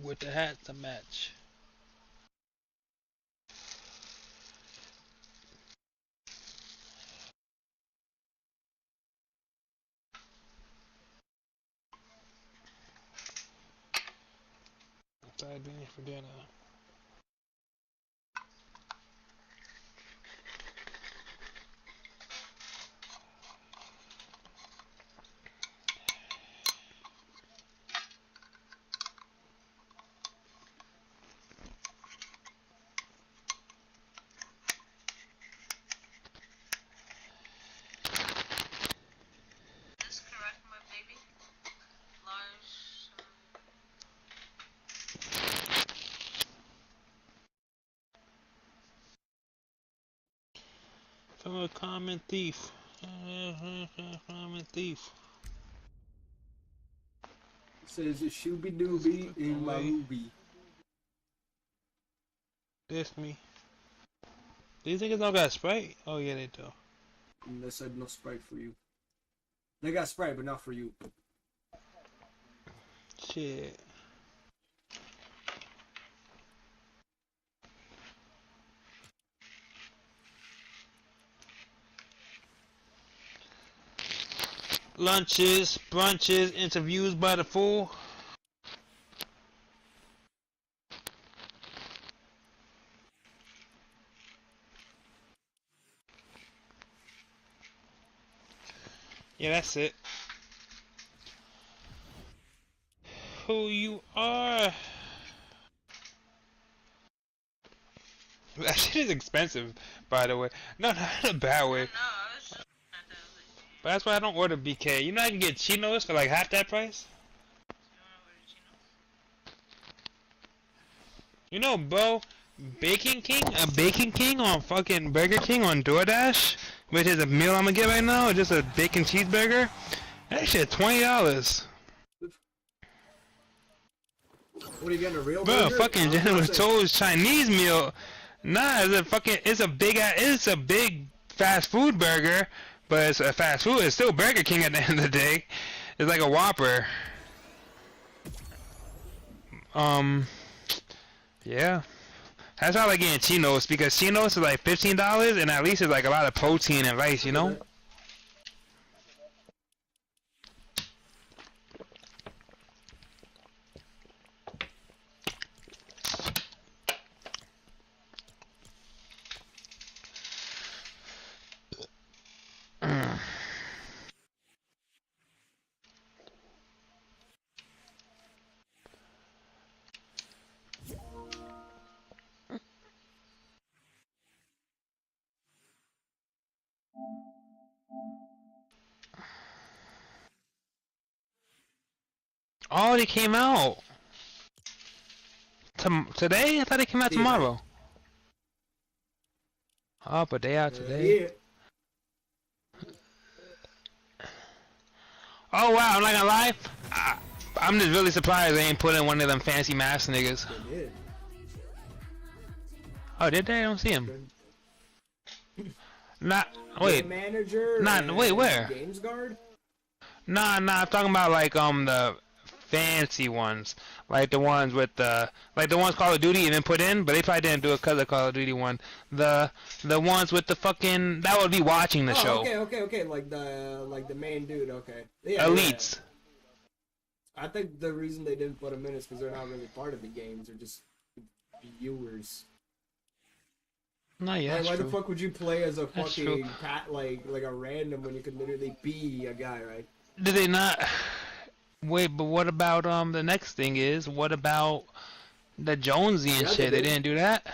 with the hat to match. Side beans for dinner. That's correct, my baby. Large. From a common thief. Common thief. Says Shooby Let's Dooby click in my away. movie. Diss me. These niggas don't got Sprite? Oh yeah, they do. And they said no Sprite for you. They got Sprite, but not for you. Shit. Lunches, brunches, interviews by the fool. Yeah, that's it. Who you are? That shit is expensive, by the way. No, not in a bad way. No, I was just looking at that. But that's why I don't order BK. You know I can get chinos for like half that price? You know, bro, Bacon King? A Bacon King on fucking Burger King on DoorDash? Which is a meal I'm gonna get right now, just a bacon cheeseburger? That shit $20. What are you getting, a real Bro, burger? fucking General Tso's Chinese meal. Nah, it's a big fast food burger, but it's a fast food. It's still Burger King at the end of the day. It's like a Whopper. Yeah. That's why I like getting chinos, because chinos is like $15, and at least it's like a lot of protein and rice, you know? Oh, they came out today. I thought they came out tomorrow. Oh, but they out today. Yeah. Oh wow, I'm not gonna lie. I'm just really surprised they ain't put in one of them fancy mask niggas. They did. Oh, did they? I don't see him. Not wait. Game manager. Not wait. Where? Games guard. Nah. I'm talking about like the fancy ones, like the ones with the ones Call of Duty and then put in, but they probably didn't do it because of Call of Duty one. The ones with the fucking that would be watching the show. Okay. Like the main dude. Okay. Yeah, Elites. Yeah. I think the reason they didn't put them in is because they're not really part of the games. They're just viewers. No, yeah. Like, why true. the fuck would you play as a That's fucking like a random when you could literally be a guy, right? Did they not? Wait, but what about the next thing is what about the Jonesy and shit? They didn't do that.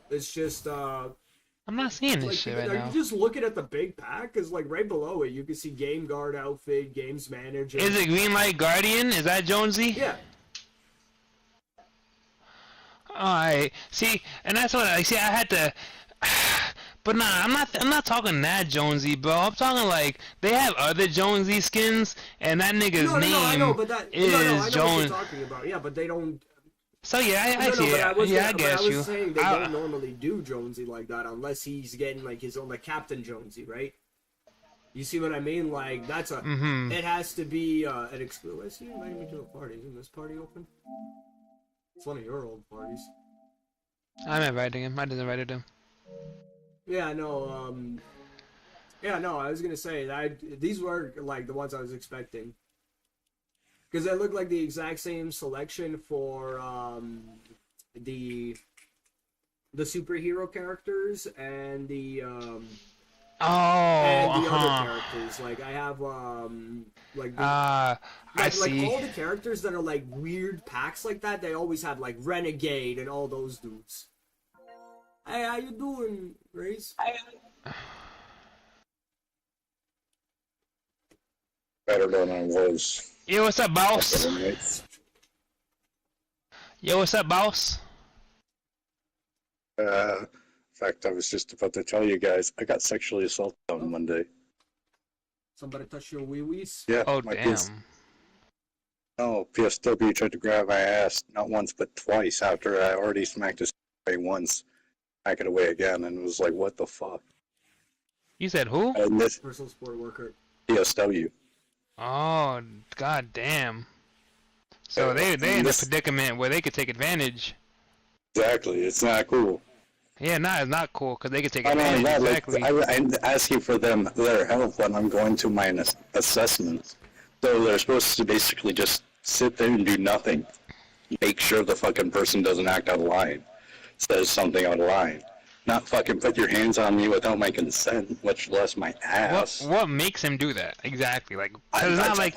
It's just I'm not seeing this shit right now. Are you just looking at the big pack? Cause like right below it, you can see Game Guard outfit, Games Manager. Is it Green Light Guardian? Is that Jonesy? Yeah. Alright. See, and that's what I see. I had to. But nah, I'm not talking that Jonesy, bro. I'm talking like they have other Jonesy skins, and that nigga's name I know, but that, is I know what Jones. you're talking about. Yeah, but they don't. So yeah, I see it. I guess you. I was saying they don't normally do Jonesy like that unless he's getting like his own, like Captain Jonesy, right? You see what I mean? Like that's a. It has to be an exclusive. Let's see, invite me to a party. Isn't this party open? It's one of your old parties. I'm inviting him. I just invited him. Yeah, no, yeah, no, I was gonna say that these were like the ones I was expecting. Because they look like the exact same selection for the superhero characters and the Oh, other characters. Like I have like the, I like see. all the characters that are like weird packs like that. They always have like Renegade and all those dudes. Hey, how you doing, Grace? Better than I was. Yo, what's up, boss? Right? Yo, what's up, boss? In fact, I was just about to tell you guys, I got sexually assaulted on Monday. Somebody touch your wee wees? Yeah. Oh, my damn. PSW tried to grab my ass, not once, but twice after I already smacked his away once. Smack it away again, and it was like, what the fuck? You said who? And this Personal support worker. PSW. Oh, god damn. So they in a predicament where they could take advantage. Exactly, it's not cool. Yeah, nah, it's not cool because they could take Not only advantage. that, Exactly. like, I'm asking for their help when I'm going to my assessments. So they're supposed to basically just sit there and do nothing. Make sure the fucking person doesn't act out of line. Says something out of line. Not fucking put your hands on me without my consent, much less my ass. What makes him do that exactly? Like, cause it's not like,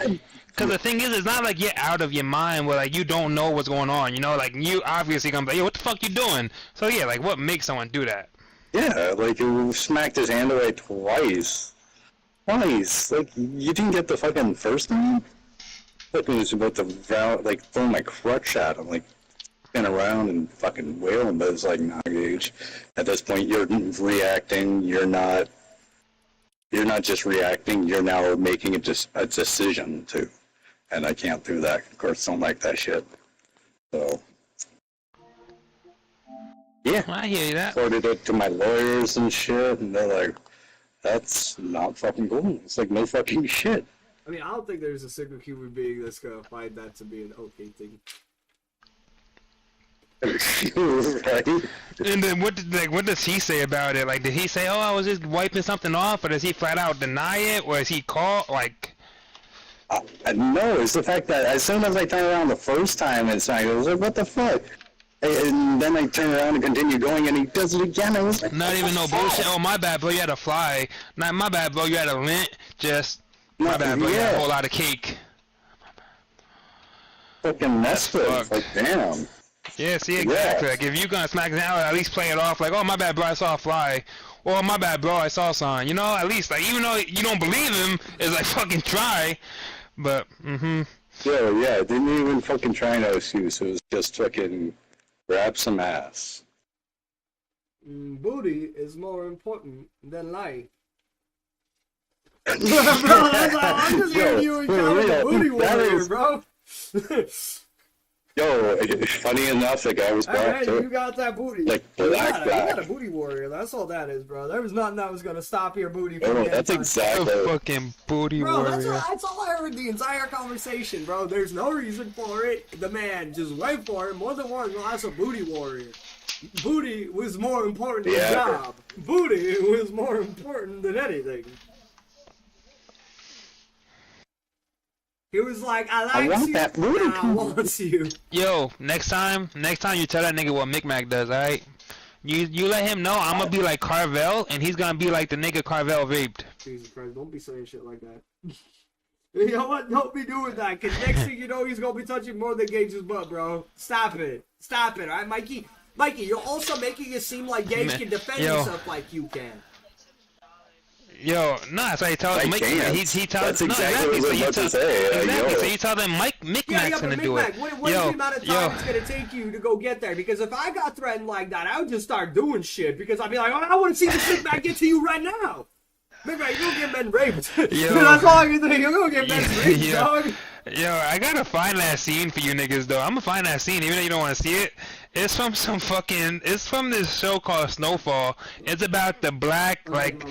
cause the thing is, it's not like you're out of your mind where like you don't know what's going on. You know, like you obviously gonna be like, yo, what the fuck you doing? So yeah, like what makes someone do that? Yeah, like you smacked his hand away twice. Twice. Like you didn't get the fucking first time. Like when he was about to like throw my crutch at him, like spin around and fucking wail him, but it's like, nah, Gage. At this point, you're reacting. You're not just reacting. You're now making a decision too, and I can't do that. Of course, don't like that shit. So, yeah, I hear you that. reported it to my lawyers and shit, and they're like, that's not fucking cool. It's like no fucking shit. I mean, I don't think there's a single human being that's gonna find that to be an okay thing. Right? And then what does he say about it? Like, did he say, "Oh, I was just wiping something off," or does he flat out deny it, or is he called like? No, it's the fact that as soon as I turn around the first time, it's like, I was like, what the fuck? And then I turn around and continue going, and he does it again. I was like, Not even no bullshit. Oh, my bad, bro. You had a fly. Not my bad, bro. You had a lint. Just my bad, bro. You had a whole lot of cake. Fucking messed up. Like, damn. Yeah, see, exactly. Yeah. Like, if you're gonna smack it out, at least play it off like, oh, my bad, bro, I saw a fly. Or, my bad, bro, I saw something. You know, at least, like, even though you don't believe him, it's like, fucking try. But, Yeah, didn't even fucking try no excuse. It was just fucking grab some ass. Booty is more important than life. Bro, I'm just giving you a count of the booty warrior, bro. Yo, funny enough, the guy was black Alright, too. you got that booty. Like, you black. got a booty warrior. That's all that is, bro. There was nothing that was gonna stop your booty from Oh, getting that's touched. exactly. fucking booty Bro, warrior. that's all I heard the entire conversation, bro. There's no reason for it. The man just went for it more than once. Well, that's a booty warrior. Booty was more important than job. Booty was more important than anything. He was like, I want you, that booty. I want you. Yo, next time you tell that nigga what Micmac does, alright? You let him know I'm gonna be like Carvel, and he's gonna be like the nigga Carvel raped. Jesus Christ, don't be saying shit like that. You know what? Don't be doing that, because next thing you know, he's gonna be touching more than Gage's butt, bro. Stop it. Stop it, alright, Mikey? Mikey, you're also making it seem like Gage can defend himself like you can. Yo, nah, that's why he tells Mike. He tells That's exactly what I was about to say. Exactly. So you tell them Micmac's gonna do it. What is the amount of time it's gonna take you to go get there? Because if I got threatened like that, I would just start doing shit. Because I'd be like, oh, I want to see this Micmac get to you right now. Micmac, you're gonna get men raped. That's all I can think. You're gonna get men raped, dog. Yo, I gotta find that scene for you niggas though. I'm gonna find that scene even though you don't want to see it. It's from it's from this show called Snowfall. It's about the black, like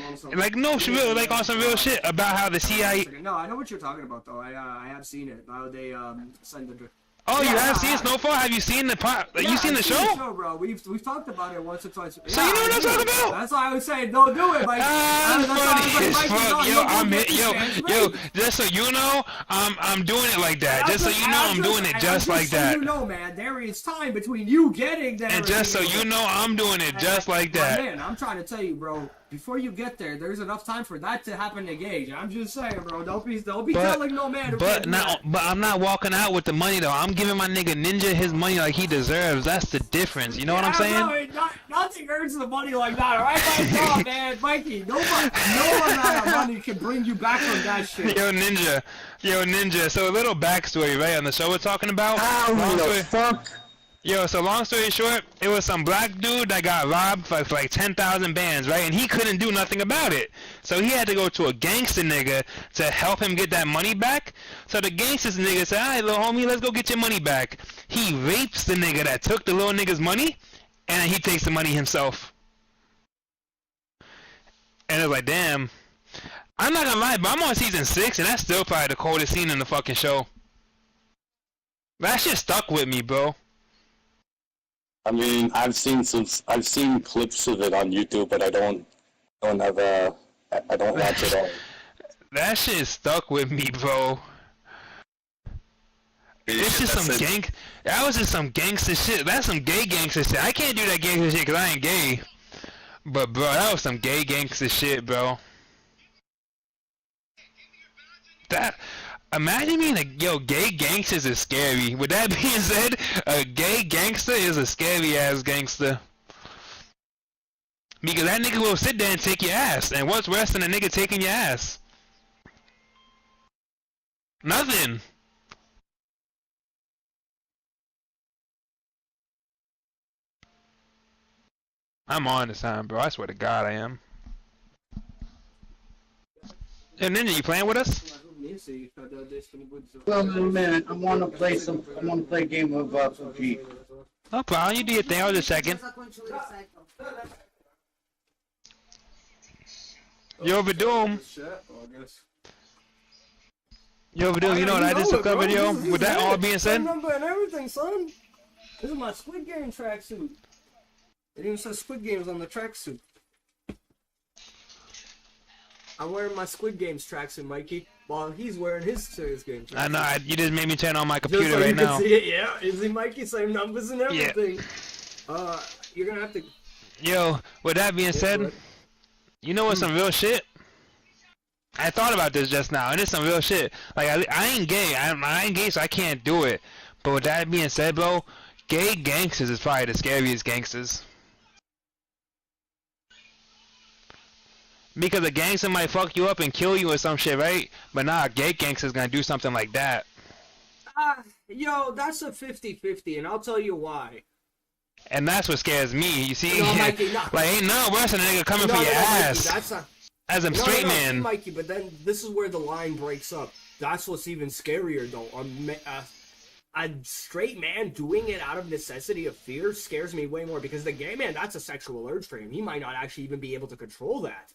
no, real, like on some real shit about how the CIA. No, I know what you're talking about though. I have seen it. How they send the. Oh, you Yeah, have seen Snowfall? Have you seen the pot? Yeah, You seen I've the show? bro. We've talked about it once or twice. So you know what I'm talking about? That's why I was saying don't do it, Mike. Funny as fuck, yo, just so you know, I'm doing it like that. Just so you know, I'm doing it just like that. You know, man, there is time between you getting there. And just so you know, I'm doing it just like that. Man, I'm trying to tell you, bro. Before you get there, there's enough time for that to happen to Gage. I'm just saying, bro. Don't be telling no man. But I'm not walking out with the money though. I'm giving my nigga Ninja his money like he deserves. That's the difference. You know what I'm saying? Bro, nothing earns the money like that, alright? No, man, Mikey. No amount of money can bring you back from that shit. Yo, Ninja. So a little backstory, right, on the show we're talking about. How the fuck? Yo, so long story short, it was some black dude that got robbed for like 10,000 bands, right? And he couldn't do nothing about it. So he had to go to a gangster nigga to help him get that money back. So the gangster nigga said, alright, little homie, let's go get your money back. He rapes the nigga that took the little nigga's money, and he takes the money himself. And it's like, damn. I'm not gonna lie, but I'm on season 6, and that's still probably the coldest scene in the fucking show. That shit stuck with me, bro. I mean, I've seen clips of it on YouTube, but I don't watch it all. That shit stuck with me, bro. It's just some that was just some gangster shit. That's some gay gangster shit. I can't do that gangster shit because I ain't gay. But bro, that was some gay gangster shit, bro. Imagine being gay gangsters is scary. With that being said, a gay gangster is a scary ass gangster. Because that nigga will sit there and take your ass. And what's worse than a nigga taking your ass? Nothing. I'm on this time, bro. I swear to God I am. And then you playing with us? Well, man, I want to play a game of PUBG. No problem. You do your thing. I was just checking. You overdo him. You overdo him. You know what I just took that video? With that all being said? Number and everything, son. This is my Squid Game tracksuit. It even says Squid Games on the tracksuit. I'm wearing my Squid Games tracksuit, Mikey, while he's wearing his Squid Games tracksuit. I know. You just made me turn on my computer so right now. See it, yeah. Is he, Mikey? Same numbers and everything. Yeah. You're gonna have to. Yo, with that being said, you know what's some real shit? I thought about this just now, and it's some real shit. Like I ain't gay. I ain't gay, so I can't do it. But with that being said, bro, gay gangsters is probably the scariest gangsters. Because a gangster might fuck you up and kill you or some shit, right? But nah, a gay gangster's gonna do something like that. Yo, that's a 50-50, and I'll tell you why. And that's what scares me, you see? No, Mikey, no. Like, ain't no worse than a nigga coming for your ass. Mikey, that's not... As a straight man. Mikey, but then this is where the line breaks up. That's what's even scarier, though. A straight man doing it out of necessity of fear scares me way more, because the gay man, that's a sexual urge for him. He might not actually even be able to control that.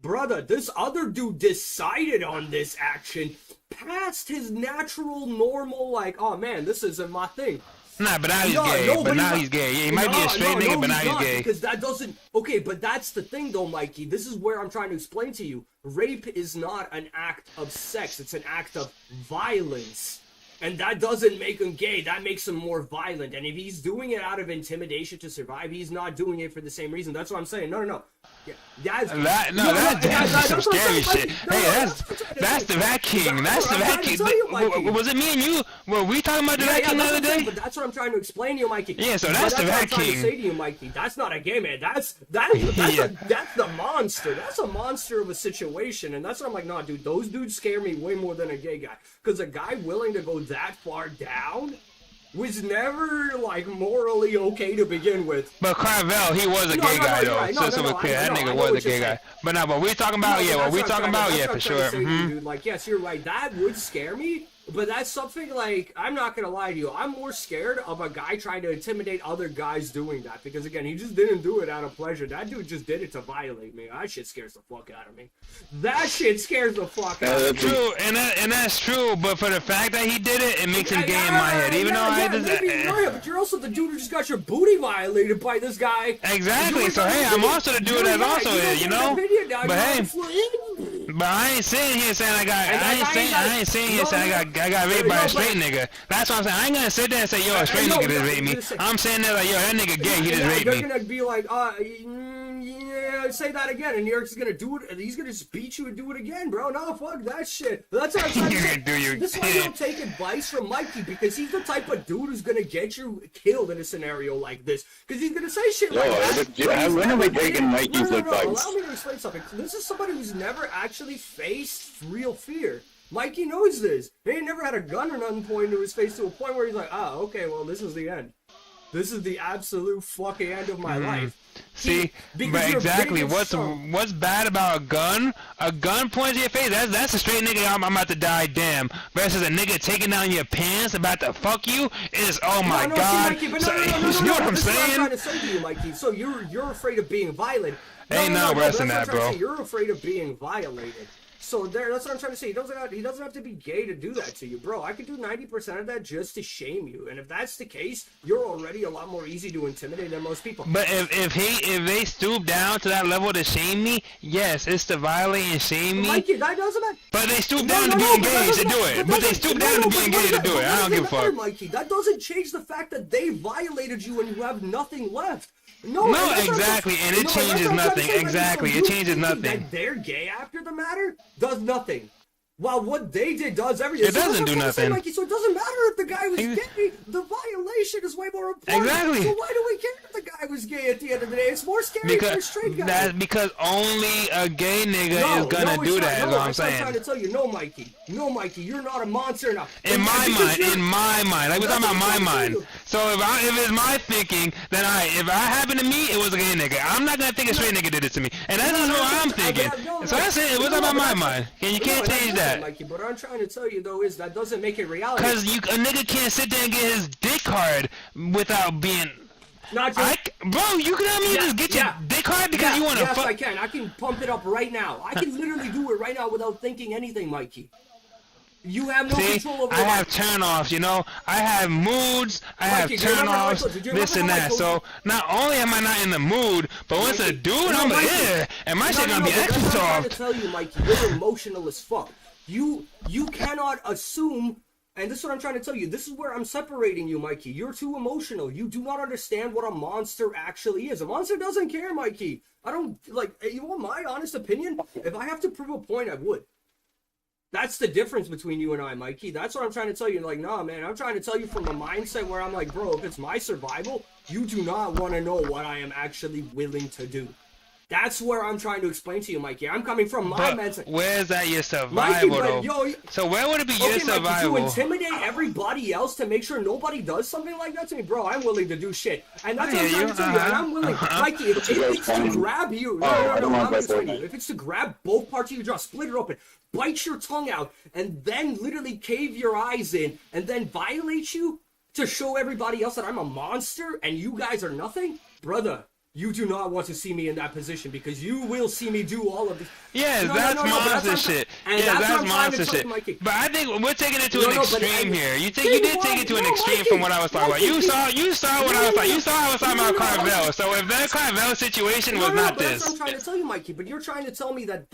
Brother, this other dude decided on this action past his natural, normal, like, oh man, this isn't my thing. Nah, but now he's gay. But now he's gay. Yeah, he might be a straight nigga, but now he's gay. Because that doesn't... Okay, but that's the thing, though, Mikey. This is where I'm trying to explain to you. Rape is not an act of sex. It's an act of violence. And that doesn't make him gay. That makes him more violent. And if he's doing it out of intimidation to survive, he's not doing it for the same reason. That's what I'm saying. No. Yeah, that's some scary shit. Hey, that's the Rat King. That's the Rat King. Was it me and you? Were we talking about the Rat King the other day? But that's what I'm trying to explain to you, Mikey. Yeah, so that's the Rat King. That's what I'm trying to say to you, Mikey. That's not a gay man. That's the monster. That's a monster of a situation. And that's what I'm like, nah, dude, those dudes scare me way more than a gay guy. Because a guy willing to go that far down was never, like, morally okay to begin with. But Carvel, he was a gay guy, though. Right. So we're clear. That nigga was a gay guy. But no, what we talking about, yeah, what we talking about, yeah, for sure. Dude. Like, yes, you're right. That would scare me. But that's something like, I'm not gonna lie to you, I'm more scared of a guy trying to intimidate other guys doing that. Because again, he just didn't do it out of pleasure. That dude just did it to violate me. That shit scares the fuck out of me. That shit scares the fuck out of me. True, and that's true, but for the fact that he did it, it makes him gay in my head. Even though I just... but you're also the dude who just got your booty violated by this guy. Exactly, so hey, I'm also the dude that's also it, you know? But hey... But I ain't sitting here saying I ain't saying here saying I got raped by a straight nigga. That's what I'm saying. I ain't gonna sit there and say, yo, a straight nigga just raped me. I'm saying that like, yo, that nigga gay, he just raped me. They're gonna be like, yeah, say that again, and New York's gonna do it, and he's gonna just beat you and do it again, bro. No, fuck that shit. That's what I'm trying to say. This is why you don't take advice from Mikey, because he's the type of dude who's gonna get you killed in a scenario like this. Because he's gonna say shit like that. When are we taking Mikey's advice? Allow me to explain something. This is somebody who's never actually faced real fear. Mikey knows this. He ain't never had a gun or nothing pointed to his face to a point where he's like, okay, well, this is the end. This is the absolute fucking end of my life. See, but exactly, what's bad about a gun? A gun points to your face. That's a straight nigga. I'm about to die. Damn. Versus a nigga taking down your pants about to fuck you is oh my god. See, Mikey, You know what I'm saying? I'm trying to say to you, Mikey. So you're afraid of being violated. Ain't no worse than that, bro. You're afraid of being violated. So that's what I'm trying to say. He doesn't have to be gay to do that to you, bro. I could do 90% of that just to shame you, and if that's the case, you're already a lot more easy to intimidate than most people. But if they stoop down to that level to shame me, yes, it's to violate and shame me. Mikey, that doesn't matter. But they stoop down to being gay to do it. But they stoop down to being gay to do it. I don't give a fuck. Mikey, that doesn't change the fact that they violated you and you have nothing left. No, exactly, and it changes nothing. Exactly, it changes nothing. That they're gay after the matter does nothing. While what they did does everything. It doesn't do nothing. Mikey, so it doesn't matter if the guy was gay. The violation is way more important. Exactly. So why do we care if the guy was gay at the end of the day? It's more scary for a straight guy. That's because only a gay nigga is gonna do that, is what I'm saying. I'm trying to tell you, no, Mikey, you're not a monster enough. In my mind, like we're talking about my mind. So if it's my thinking, then if I happen to me, it was a gay nigga. I'm not gonna think a straight nigga did it to me, and that's not what I'm thinking. So that's it. It was about my mind, and you can't change that. Mikey, but what I'm trying to tell you though is that doesn't make it reality. Cause a nigga can't sit there and get his dick hard without being. Bro, you can help me just get your dick hard because you want to fuck. Yes, I can. I can pump it up right now. I can literally do it right now without thinking anything, Mikey. You have no control over I have turn-offs, you know? I have moods, I have turn-offs, this and that. So, not only am I not in the mood, but once a dude, I'm like, yeah, and my shit gonna be extra soft. I'm trying to tell you, Mikey, you're emotional as fuck. You cannot assume, and this is what I'm trying to tell you, this is where I'm separating you, Mikey. You're too emotional. You do not understand what a monster actually is. A monster doesn't care, Mikey. I don't, like, you want my honest opinion? If I have to prove a point, I would. That's the difference between you and I, Mikey. That's what I'm trying to tell you. Like, nah, man, I'm trying to tell you from a mindset where I'm like, bro, if it's my survival, you do not want to know what I am actually willing to do. That's where I'm trying to explain to you, Mikey. I'm coming from my mindset. Where's that your survival, Mikey, though? So where would it be your survival? Mikey, to intimidate everybody else to make sure nobody does something like that to me, bro, I'm willing to do shit. And that's what I'm trying to tell you. And I'm willing, Mikey, if it's to grab you, if it's to grab both parts of your jaw, split it open, bite your tongue out, and then literally cave your eyes in, and then violate you to show everybody else that I'm a monster and you guys are nothing, brother. You do not want to see me in that position because you will see me do all of this. Yes, that's monster shit. Yeah, that's monster shit. But I think we're taking it to an extreme here. You did take it to an extreme from what I was talking about. You saw what I was talking. You saw I was talking about Carvel. So if that Carvel situation was not this. That's what I'm trying to tell you, Mikey. But you're trying to tell me that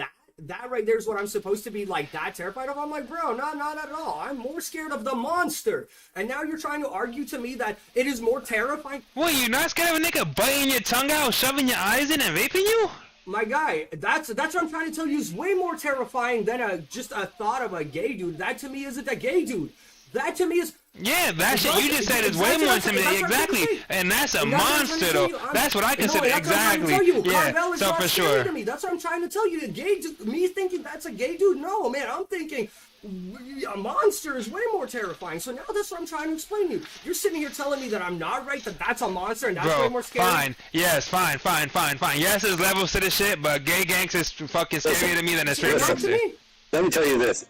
right there is what I'm supposed to be like that terrified of. I'm like, bro, not at all. I'm more scared of the monster. And now you're trying to argue to me that it is more terrifying. What, you're not scared of a nigga biting your tongue out, shoving your eyes in, and raping you? My guy, that's what I'm trying to tell you is way more terrifying than just a thought of a gay dude. That to me isn't a gay dude. That to me is... Yeah, that shit you just said is way more intimidating. Exactly. And that's a monster, though. That's what I consider. Exactly. Yeah, so for sure. That's what I'm trying to tell you. Me thinking that's a gay dude? No, man, I'm thinking a monster is way more terrifying. So now that's what I'm trying to explain to you. You're sitting here telling me that I'm not right, that that's a monster and that's way more scary. Fine. Yes, fine. Yes, there's levels to this shit, but gay gangs is fucking scarier to me than a straight gangster. Let me tell you this.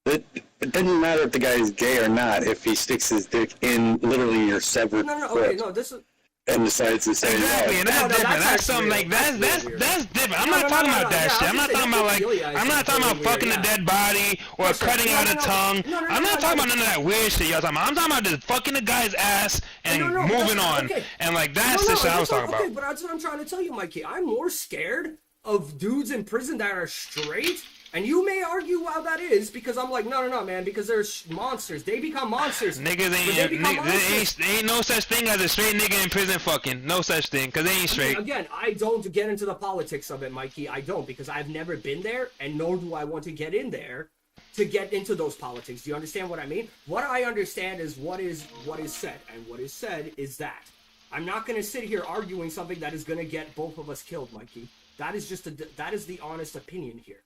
It doesn't matter if the guy is gay or not if he sticks his dick in literally your severed No, foot no, this is. and decides to say Exactly, and no. that's No, different. that's That's something actually like weird. that's That's different. I'm No, not no, talking no, about no, that yeah, shit. I'm not talking about like I'm not talking about fucking a dead body or cutting out a tongue. I'm not talking about none of that weird shit y'all talking about. I'm talking about just fucking the guy's ass and moving on. And like that's the shit I was talking about. Okay, but that's what I'm trying to tell you, Mikey. I'm more scared of dudes in prison that are straight. And you may argue why that is, because I'm like, no, man, because they're monsters. They become monsters. Niggas ain't no such thing as a straight nigga in prison fucking. No such thing, because they ain't straight. Again, I don't get into the politics of it, Mikey. I don't, because I've never been there, and nor do I want to get in there to get into those politics. Do you understand what I mean? What I understand is what is said, and what is said is that. I'm not going to sit here arguing something that is going to get both of us killed, Mikey. That is that is the honest opinion here.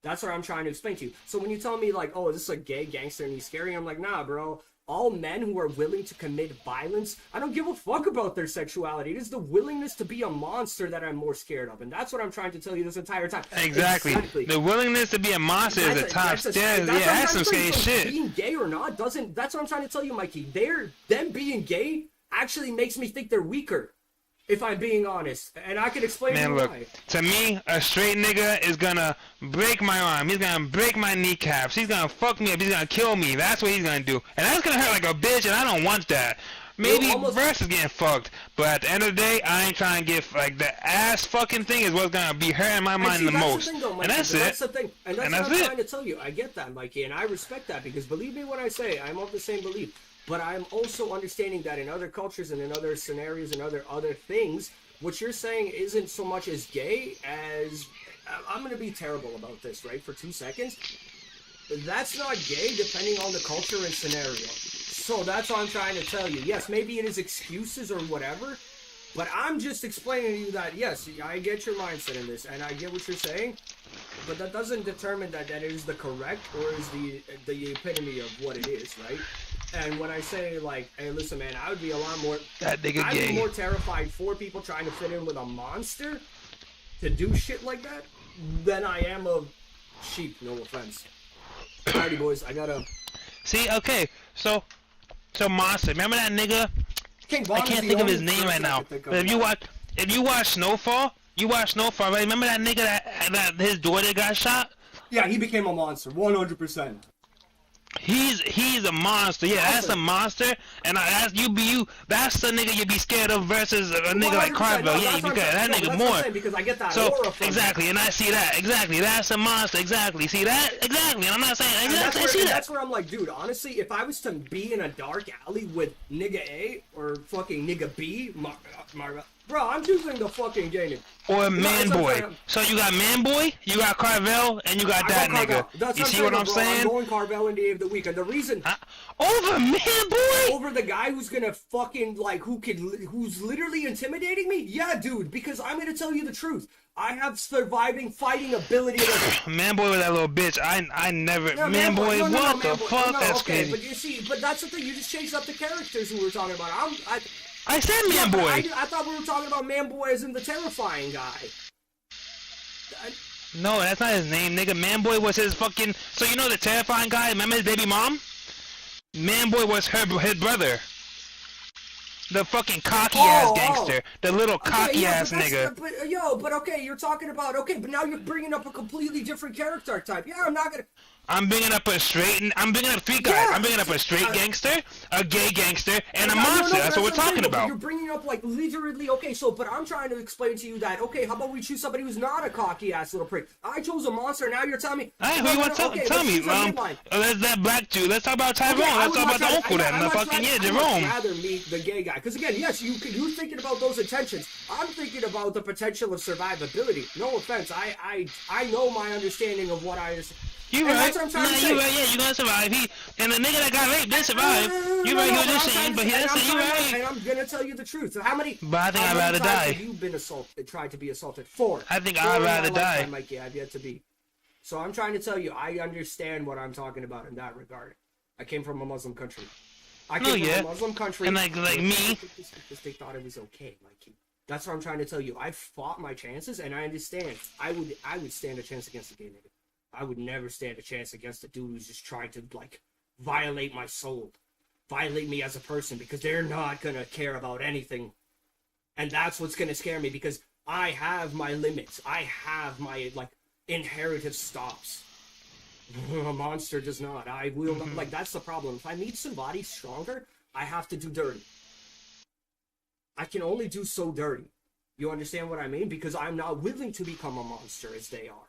That's what I'm trying to explain to you. So when you tell me, like, oh, is this a gay gangster and he's scary? I'm like, nah, bro. All men who are willing to commit violence, I don't give a fuck about their sexuality. It is the willingness to be a monster that I'm more scared of. And that's what I'm trying to tell you this entire time. Exactly. The willingness to be a monster is a top stairs. Yeah, that's some scary shit. Being gay or not doesn't... That's what I'm trying to tell you, Mikey. Them being gay actually makes me think they're weaker. If I'm being honest, and I can explain to you look, why. To me, a straight nigga is gonna break my arm. He's gonna break my kneecaps. He's gonna fuck me up. He's gonna kill me. That's what he's gonna do. And that's gonna hurt like a bitch, and I don't want that. Maybe breast is getting fucked, but at the end of the day, I ain't trying to get, like, the ass fucking thing is what's gonna be hurting my mind the most. The thing, though, Mikey, and that's it. That's the thing. And that's what I'm trying to tell you. I get that, Mikey, and I respect that, because believe me when I say I'm of the same belief. But I'm also understanding that in other cultures and in other scenarios and other things, what you're saying isn't so much as gay as... I'm going to be terrible about this, right, for 2 seconds. That's not gay depending on the culture and scenario. So that's what I'm trying to tell you. Yes, maybe it is excuses or whatever, but I'm just explaining to you that, yes, I get your mindset in this, and I get what you're saying, but that doesn't determine that it is the correct or is the epitome of what it is, right? And when I say, like, hey, listen, man, I would be a lot more... That nigga I'd gay. be more terrified for people trying to fit in with a monster to do shit like that than I am of sheep, no offense. Alrighty, boys, I gotta... See, okay, so Monster, remember that nigga? I can't think of his name right now. But if you watch Snowfall, right? Remember that nigga that his daughter got shot? Yeah, he became a monster, 100%. He's a monster. Yeah, that's a monster. And that's the nigga you be scared of versus a nigga like Carvel. Yeah, because that nigga more. Because I get that so aura from exactly, him. and I see that exactly. That's a monster. Exactly. See that exactly. And I'm not saying exactly. I see that. That's where I'm like, dude. Honestly, if I was to be in a dark alley with nigga A or fucking nigga B, bro, I'm choosing the fucking gay nigga. Or Man Boy. So you got Man Boy, you got Carvel, and you got that nigga. You see what I'm saying? I'm going Carvel in Day of the Week, and the reason over Man Boy, over the guy who's gonna fucking like who's literally intimidating me. Yeah, dude, because I'm gonna tell you the truth. I have surviving fighting ability. Man Boy with that little bitch. I never. No, Man Boy, what the fuck? That's crazy. But you see, but that's the thing. You just changed up the characters we were talking about. I said Man Boy. I thought we were talking about Man Boy as in the terrifying guy. No, that's not his name, nigga. Man Boy was his fucking... So you know the terrifying guy? Remember his baby mom? Man Boy was his brother. The fucking cocky-ass gangster. The little cocky-ass nigga. But okay, you're talking about... Okay, but now you're bringing up a completely different character type. Yeah, I'm not gonna... I'm bringing up I'm bringing up three guys. Yeah. I'm bringing up a straight gangster, a gay gangster, and a monster. That's what we're talking about. You're bringing up, like, literally, okay, so, but I'm trying to explain to you that, okay, how about we choose somebody who's not a cocky-ass little prick? I chose a monster, now you're telling me... Alright, who you want to tell me? There's that black dude. Let's talk about Tyrone. Let's talk about the uncle then. The fucking, Jerome. I'd rather meet the gay guy. Because, again, yes, you're thinking about those intentions. I'm thinking about the potential of survivability. No offense. I know my understanding of what I... You right. You right. Yeah, you gonna survive. And the nigga that got raped did survive. You right. He was just saying, but you right. And I'm gonna tell you the truth. So how many? But I think I'd rather die. Have you been tried to be assaulted? 4. I think I'd rather die. Mikey, I've yet to be. So I'm trying to tell you, I understand what I'm talking about in that regard. I came from a Muslim country. I came from a Muslim country. And like me. Because they thought it was okay, Mikey. That's what I'm trying to tell you. I fought my chances, and I understand. I would stand a chance against a gay nigga. I would never stand a chance against a dude who's just trying to, like, violate my soul. Violate me as a person, because they're not gonna care about anything. And that's what's gonna scare me, because I have my limits. I have my, like, inherited stops. A monster does not. I will not. Like, that's the problem. If I meet somebody stronger, I have to do dirty. I can only do so dirty. You understand what I mean? Because I'm not willing to become a monster as they are.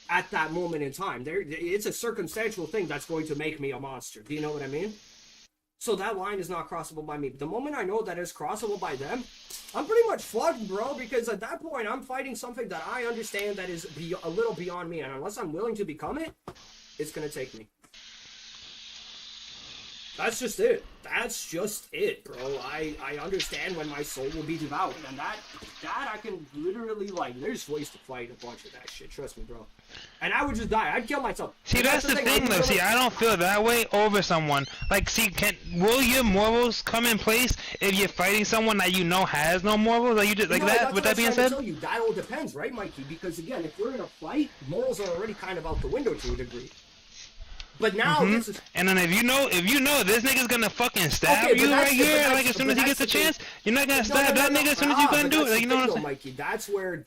At that moment in time. It's a circumstantial thing that's going to make me a monster. Do you know what I mean? So that line is not crossable by me. The moment I know that it's crossable by them, I'm pretty much fucked, bro, because at that point, I'm fighting something that I understand that is a little beyond me, and unless I'm willing to become it, it's gonna take me. That's just it. That's just it, bro. I understand when my soul will be devoured, and that I can literally, like, there's ways to fight a bunch of that shit, trust me, bro. And I would just die. I'd kill myself. See, that's the thing, though. See, I don't feel that way over someone. Like, see, will your morals come in place if you're fighting someone that you know has no morals? Like, you just, like, no, that, with that being said? You, that all depends, right, Mikey? Because, again, if we're in a fight, morals are already kind of out the window to a degree. But now this is... And then if you know this nigga's gonna fucking stab you right here, like, as soon as he gets a chance, you're not gonna stab that nigga as soon as you gonna do it. Like, you know what I'm saying? Mikey, that's where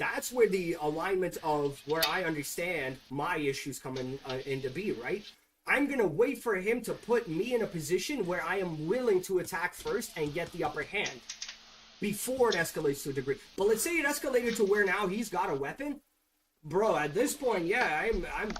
the alignment of where I understand my issues come into be, right? I'm gonna wait for him to put me in a position where I am willing to attack first and get the upper hand before it escalates to a degree. But let's say it escalated to where now he's got a weapon. Bro, at this point, yeah,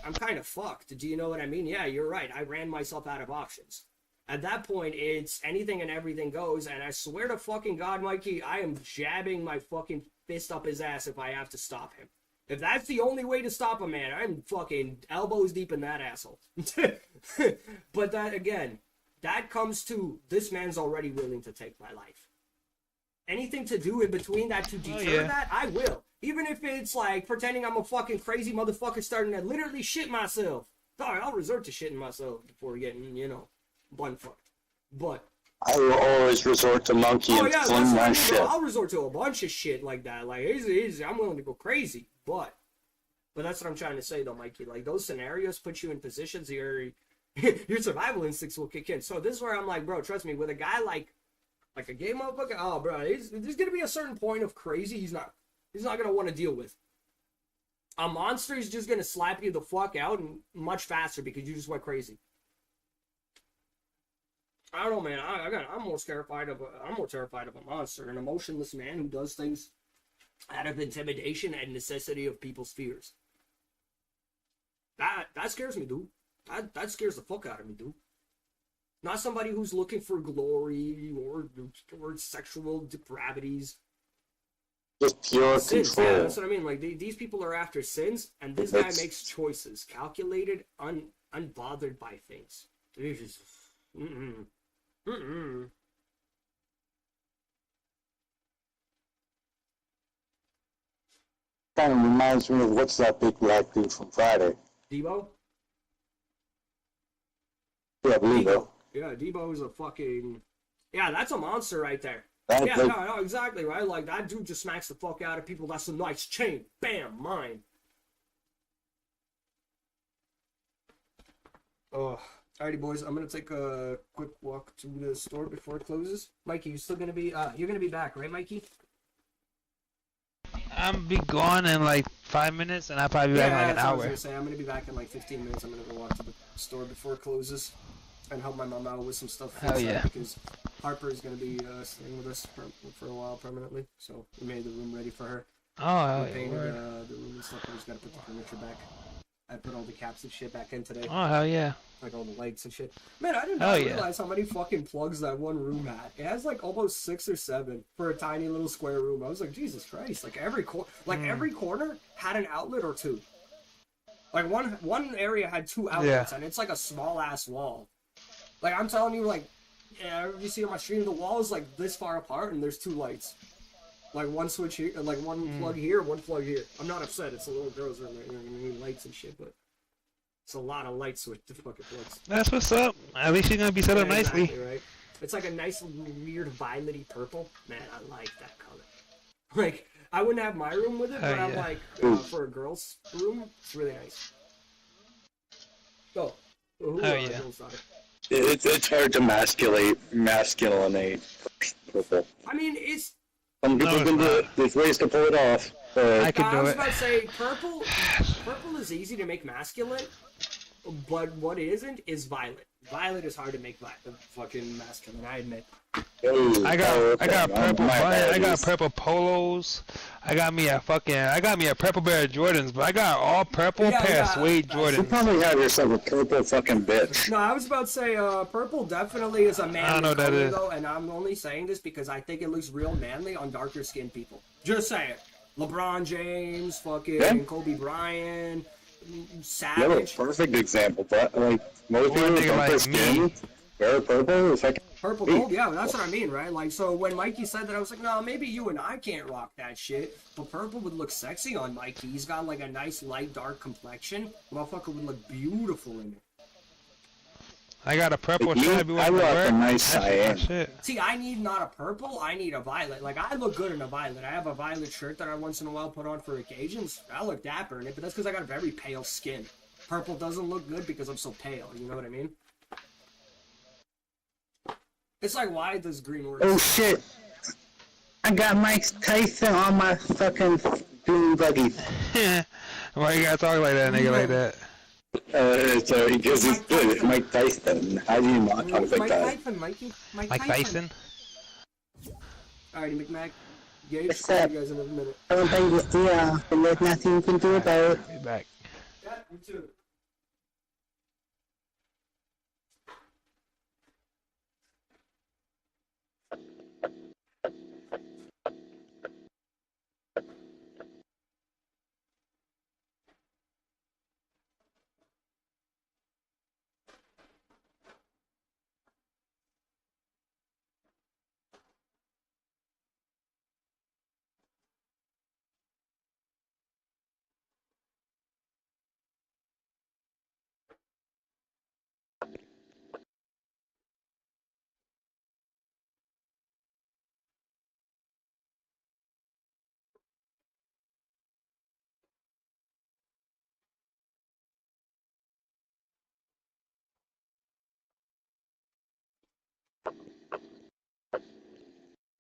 I'm kind of fucked. Do you know what I mean? Yeah, you're right. I ran myself out of options. At that point, it's anything and everything goes, and I swear to fucking God, Mikey, I am jabbing my fucking fist up his ass if I have to stop him. If that's the only way to stop a man, I'm fucking elbows deep in that asshole. But that, again, that comes to, this man's already willing to take my life. Anything to do in between that to deter that, I will. Even if it's like pretending I'm a fucking crazy motherfucker starting to literally shit myself. Sorry, I'll resort to shitting myself before getting, you know, bun fucked. But I will always resort to monkey and fling my shit. I'll resort to a bunch of shit like that. Like, easy, I'm willing to go crazy. But that's what I'm trying to say, though, Mikey. Like, those scenarios put you in positions your survival instincts will kick in. So this is where I'm like, bro, trust me, with a guy like a gay motherfucker, oh, bro, there's gonna be a certain point of crazy he's not gonna want to deal with. A monster is just gonna slap you the fuck out and much faster because you just went crazy. I don't know, man. I'm more terrified of a monster, an emotionless man who does things out of intimidation and necessity of people's fears. That scares me, dude. That scares the fuck out of me, dude. Not somebody who's looking for glory or sexual depravities. Just pure sins, control. yeah, that's what I mean. Like, these people are after sins, and this guy makes choices, calculated, unbothered by things. He's just, Kind of reminds me of what's that big black dude from Friday? Debo? Yeah, Debo. Yeah, Debo is a fucking... Yeah, that's a monster right there. Yeah, no, exactly, right? Like, that dude just smacks the fuck out of people. That's a nice chain. Bam, mine. Oh, alrighty, boys. I'm gonna take a quick walk to the store before it closes. Mikey, you still gonna be... you're gonna be back, right, Mikey? I'm be gone in like 5 minutes, and I'll probably be back in like an hour. I was gonna say, I'm gonna be back in like 15 minutes. I'm gonna go walk to the store before it closes and help my mom out with some stuff. Hell yeah. Because Harper is gonna be staying with us for a while permanently, so we made the room ready for her. Oh, hell we painted yeah. the room and stuff. I just gotta put the furniture back. I put all the caps and shit back in today. Oh, hell yeah. Like all the lights and shit. Man, I did not realize how many fucking plugs that one room had. It has like almost 6 or 7 for a tiny little square room. I was like, Jesus Christ! Like every corner had an outlet or 2. Like one area had 2 outlets, and it's like a small ass wall. Like, I'm telling you, like, yeah, you see on my stream, the wall is like this far apart, and there's 2 lights. Like one switch here, like one plug here, one plug here. I'm not upset. It's a little girls room, you know what I mean, lights and shit, but it's a lot of light switch to fucking plugs. That's what's up. At least you're gonna be set up nicely. Exactly, right? It's like a nice, weird, violet-y purple. Man, I like that color. Like, I wouldn't have my room with it, but I'm like, for a girl's room, it's really nice. Oh, well, who Oh, yeah. goes on it? It's hard to masculinate purple. I mean, it's. Some people No, can do it's it. not. There's ways to pull it off. But I could I do was it. about to say purple. Purple is easy to make masculine, but what isn't is violet. Violet is hard to make fucking masculine. I admit. I got purple My button, I got apologies. purple polos. I got me a purple pair of Jordans, but I got all purple Yeah, pair of yeah, suede that's- You Jordans. probably have yourself a purple fucking bitch. No, I was about to say purple definitely is a I don't manly know what that color is. though, and I'm only saying this because I think it looks real manly on darker skinned people. Just say it. LeBron James, fucking Yeah. Kobe Bryant, You have a Savage. perfect example, but like most Or a people with nigga darker like skin me. wear purple. It's like Purple gold, yeah, that's what I mean, right? Like, so when Mikey said that, I was like, no, maybe you and I can't rock that shit, but purple would look sexy on Mikey. He's got like a nice light dark complexion. Motherfucker would look beautiful in it. I got a purple Like me, shirt. I rock a nice That's my cyan. shit. See, I need not a purple, I need a violet. Like, I look good in a violet. I have a violet shirt that I once in a while put on for occasions. I look dapper in it, but that's because I got a very pale skin. Purple doesn't look good because I'm so pale, you know what I mean? It's like, why does green work? Oh shit! I got Mike Tyson on my fucking dune buggy. Why you gotta talk like that, nigga, like that? So because he's good. It's Mike Tyson. How do you not talk like Mike that? Tyson, Mikey. Mike Tyson? Alrighty, McMac. Gage, What's see up? you guys in a minute. Everybody with the and there's nothing you can do about it. Be back. Yeah, you too.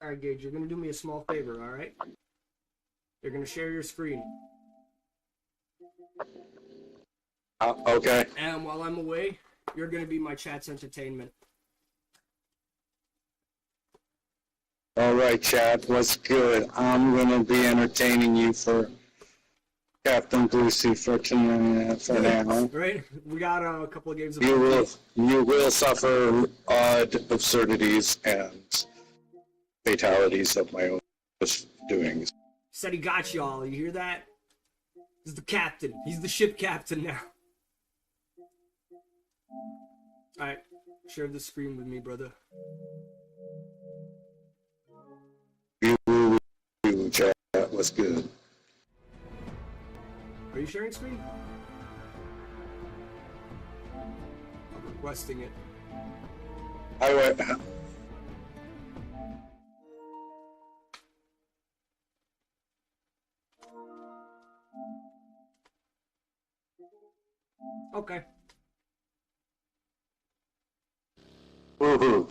Alright, Gage, you're gonna do me a small favor, alright? You're gonna share your screen. Okay. And while I'm away, you're gonna be my chat's entertainment. All right, Chad. What's good? I'm gonna be entertaining you for Captain Boosie for now. Right? We got a couple of games of You will suffer odd absurdities and fatalities of my own doings. Said he got y'all, you hear that? He's the captain. He's the ship captain now. Alright, share the screen with me, brother. You, Chad. What's good? Are you sharing screen? I'm requesting it. I went. Okay. Woohoo!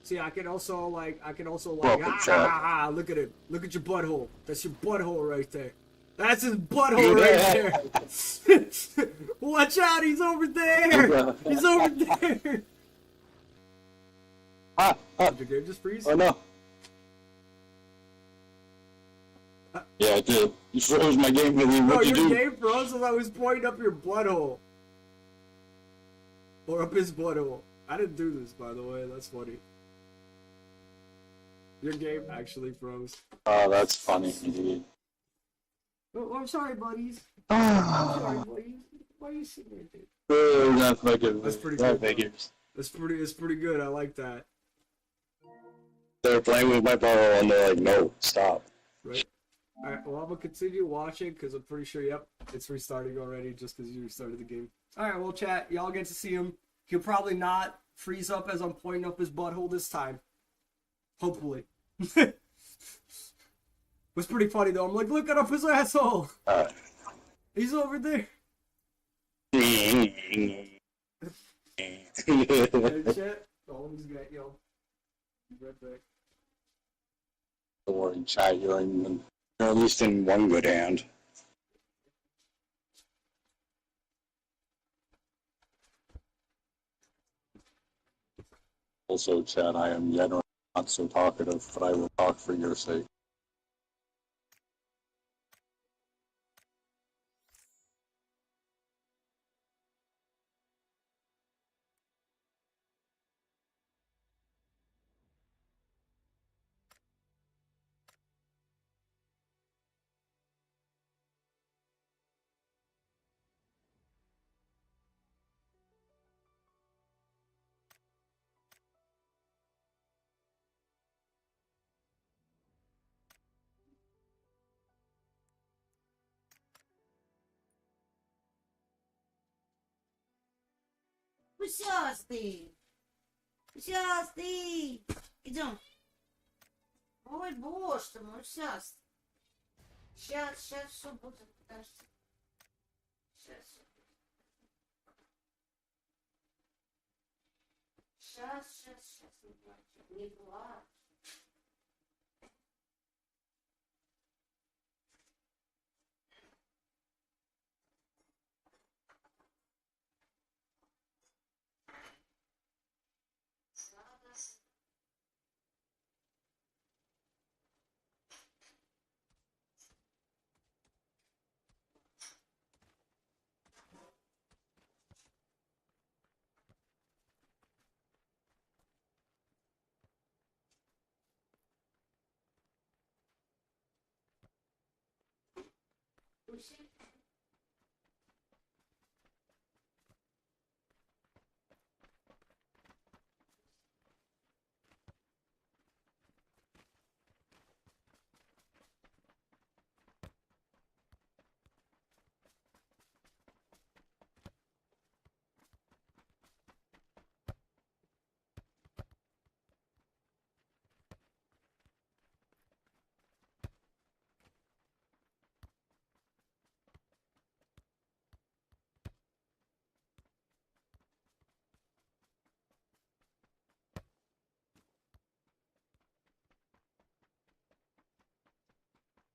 See, I can also like, Welcome, Chad. look at it. Look at your butthole. That's your butthole right there. That's his butthole right there. Watch out, he's over there. He's over there. Did your game just freeze? Oh no! Yeah, I did. You froze my game with you. No, What'd your you do? game froze as I was pointing up your butthole. Or up his butthole. I didn't do this, by the way. That's funny. Your game actually froze. Oh, that's funny indeed. Oh, I'm sorry, buddies. Oh. I'm sorry, buddies. Why are you sitting there, dude? That's fucking. That's pretty that good. figures. It's pretty good. I like that. They're playing with my bottle and they're like, no, stop. Right? Alright, well, I'm gonna continue watching because I'm pretty sure, yep, it's restarting already just because you restarted the game. Alright, well, chat, y'all get to see him. He'll probably not freeze up as I'm pointing up his butthole this time. Hopefully. Was pretty funny though. I'm like, look at up his asshole. He's over there. Hey, chat. Always got yo. Right back. Don't worry, chat. You're at least in one good hand. Also, chat. I am yet not so talkative, but I will talk for your sake. Участый! Участый! Идем. Ой, боже ты мой, участый. Сейчас все будет, подожди. Сейчас все будет. Сейчас, не плачь. Не плачь. Бoosie.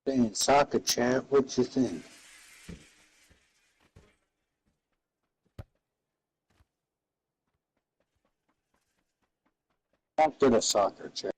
Saying soccer chat, what you think? After the soccer chat.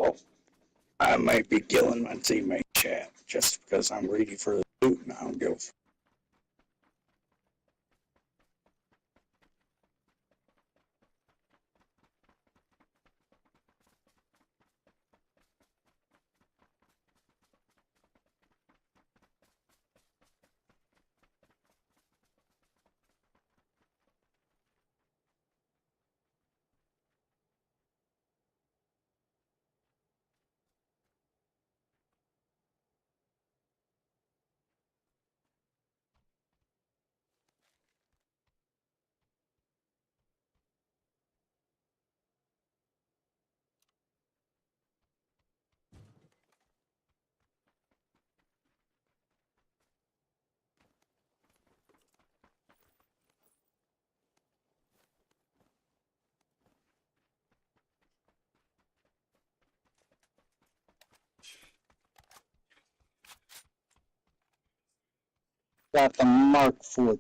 Well, I might be killing my teammate chat just because I'm greedy for the loot and I don't give a fuck. Got the Mark 14.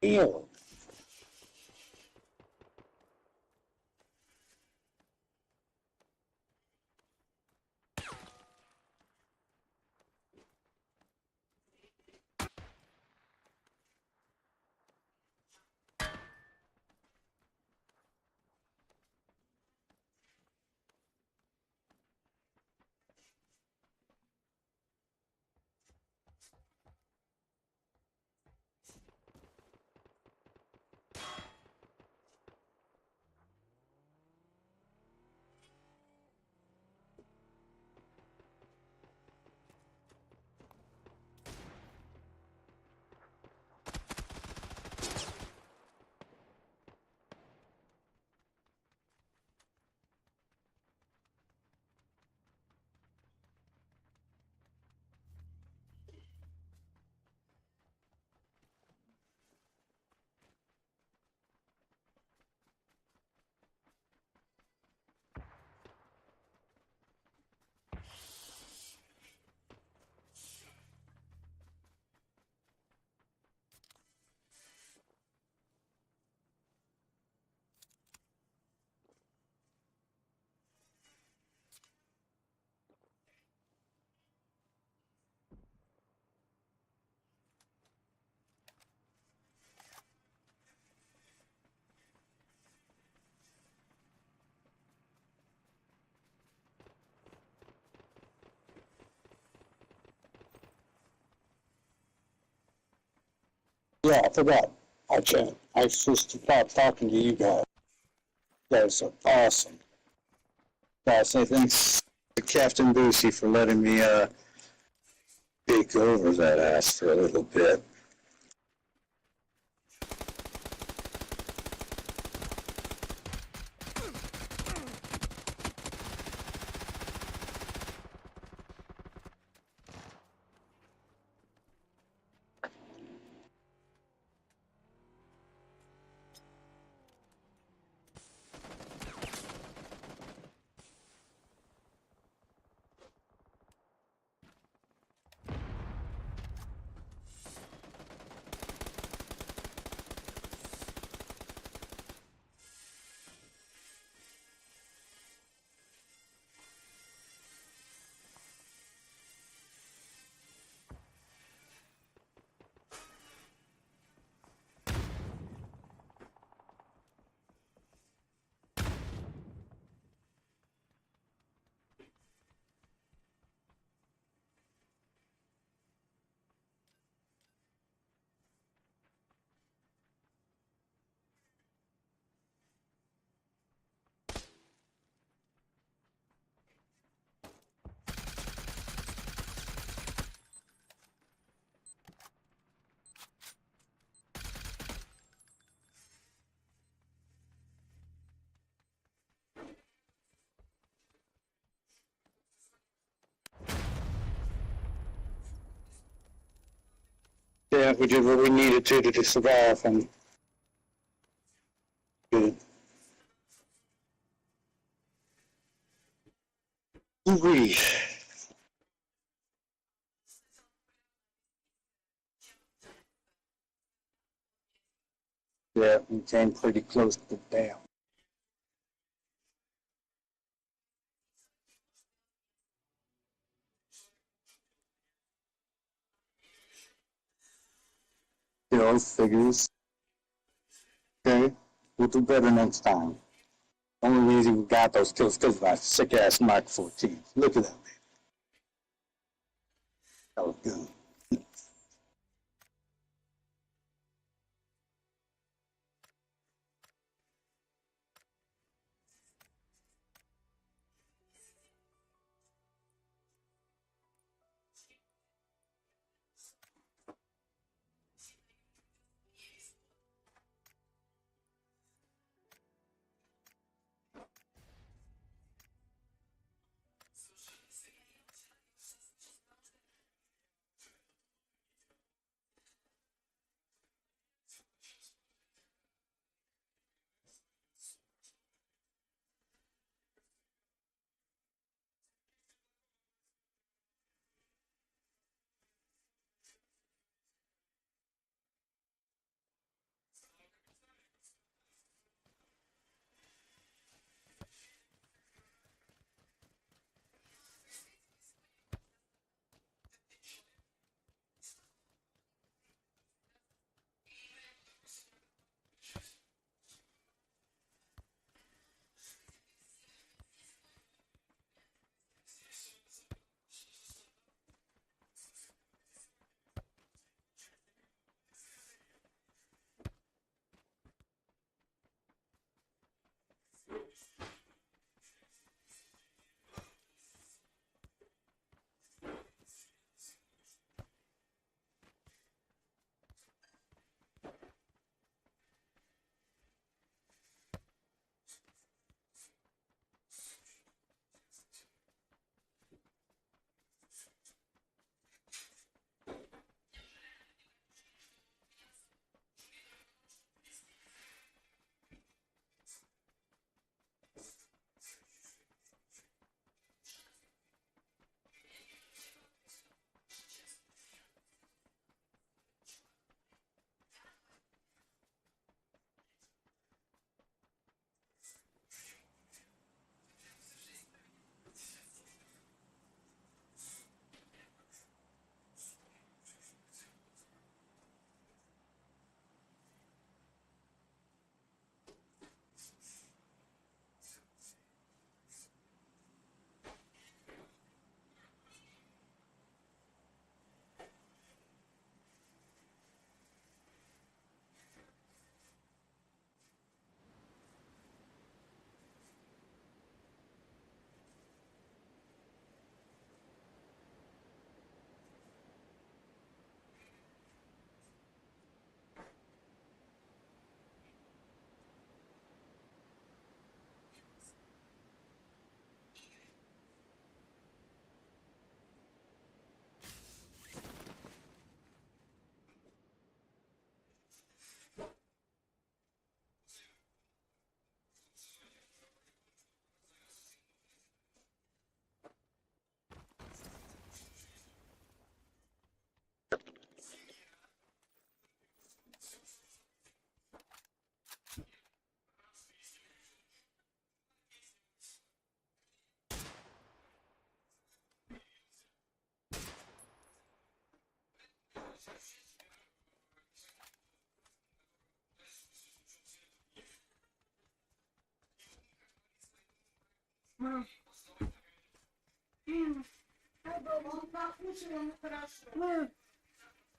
Ew. Yeah, I forgot. I was supposed to stop talking to you guys. That was so awesome. I say thanks to Captain Boosie for letting me take over that ass for a little bit. we did what we needed to survive, and good. We. Yeah, we came pretty close to down. You know, figures. Okay, we'll do better next time. Only reason we got those kills because of my sick ass Mark 14. Look at that, man. That was good.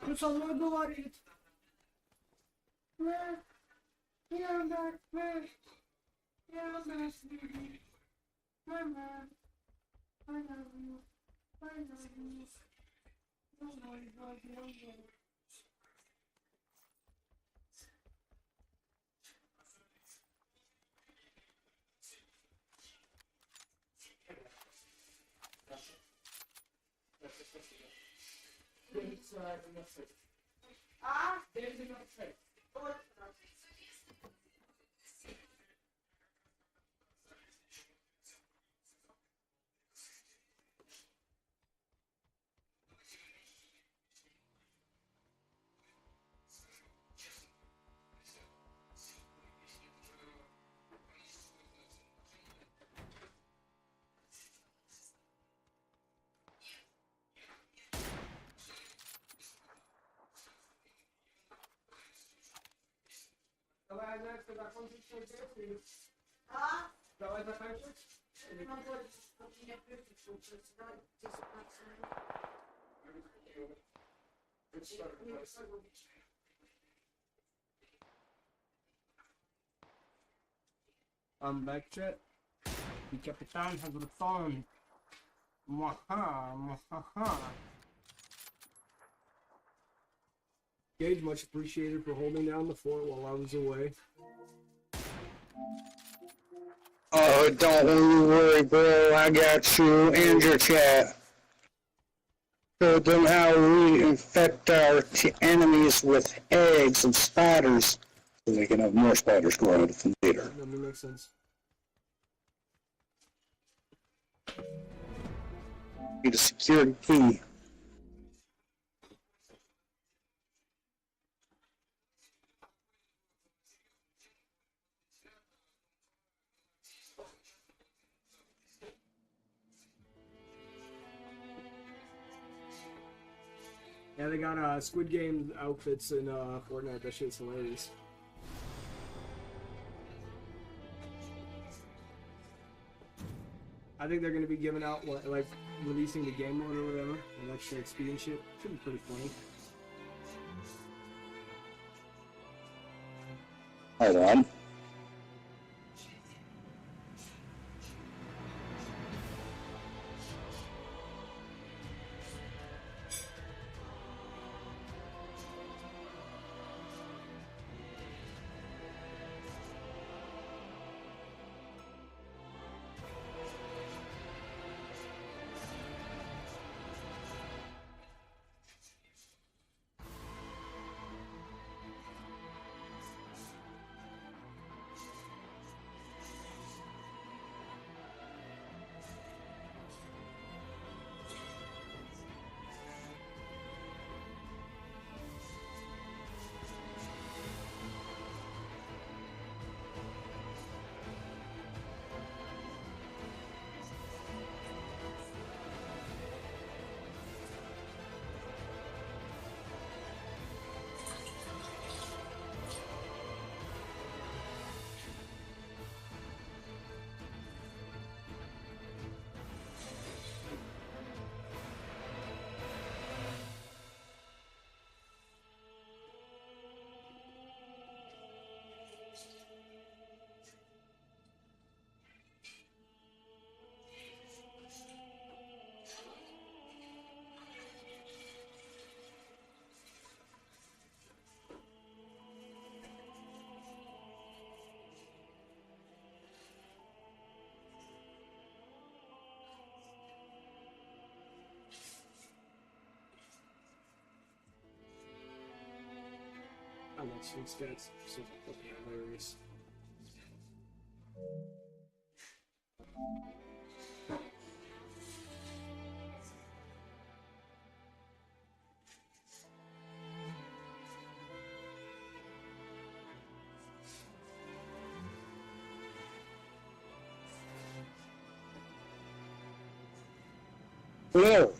Ну, со мной говорит. Ah, ah, não vou tinha previsto, senão I'm back, chat. The Capitan has returned. Mwaha, mwahaha. Gage, much appreciated for holding down the fort while I was away. Oh, don't you worry, bro. I got you and your chat. Show them how we infect our enemies with eggs and spiders, so they can have more spiders grow out of them later. That makes sense. Need a security key. Yeah, they got Squid Game outfits in Fortnite. That shit's hilarious. I think they're gonna be giving out like releasing the game mode or whatever, and extra XP and shit. Should be pretty funny. Hold on. I watch some stats. So fucking hilarious. Whoa.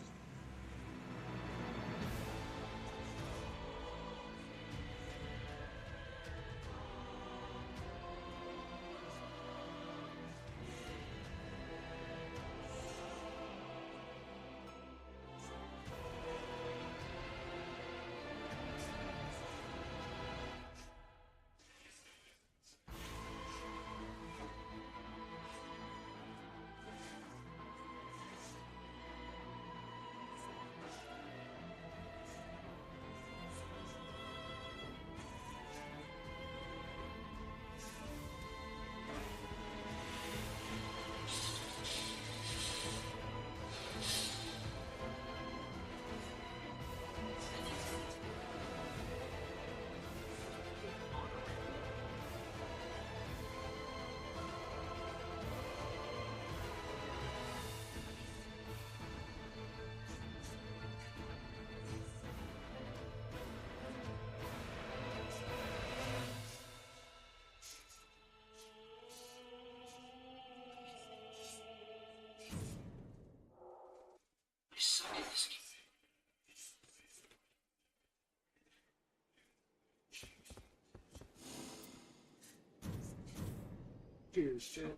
Cheers, shit.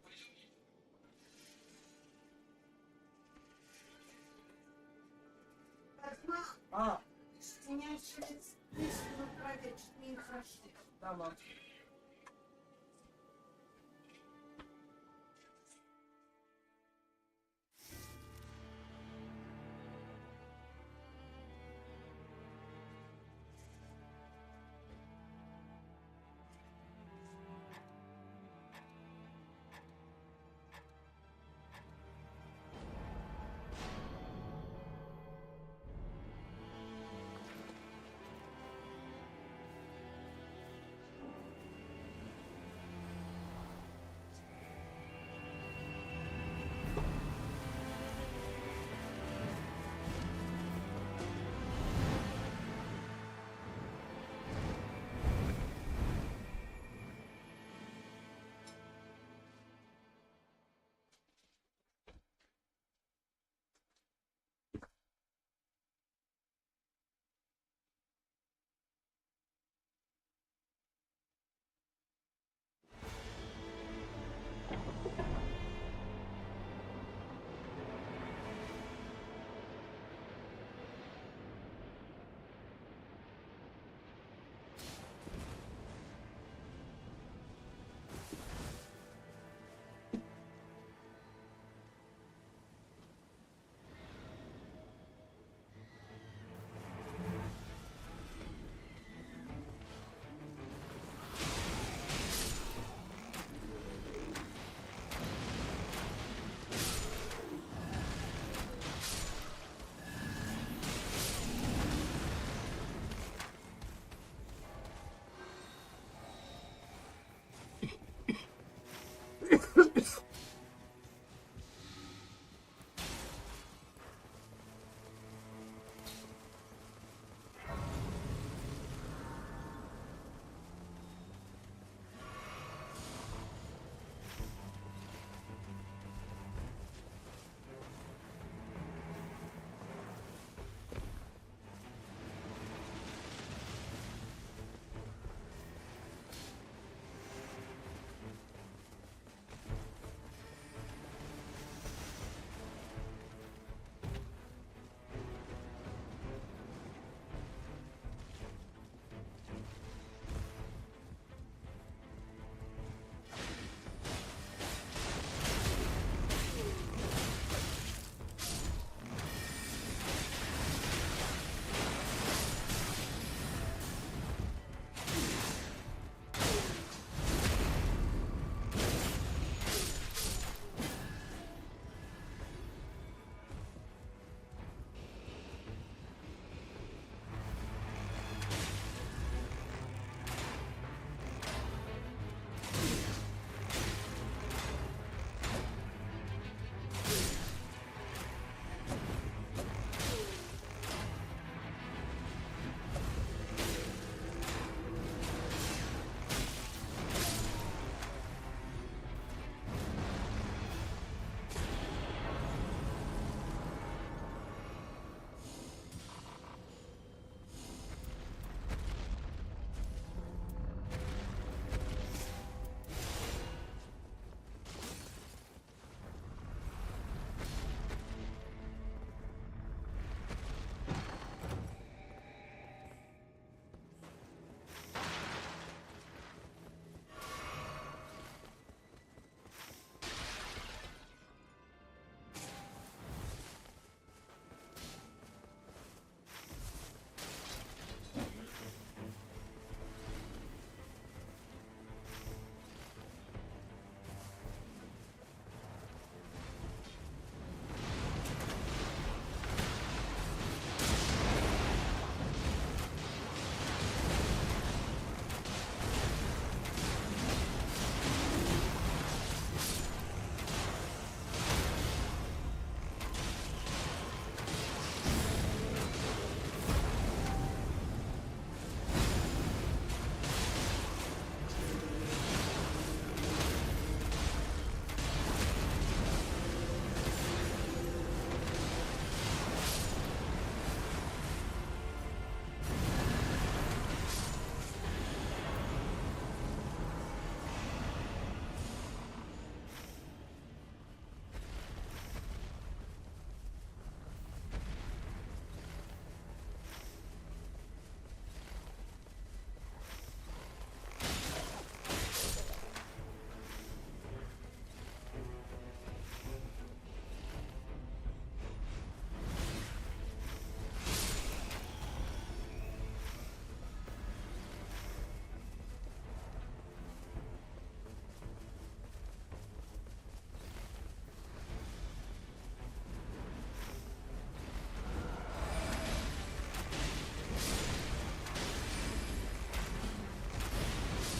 Fatma, Ah, меня через 10 минут пройдет, не хорошо. tamam.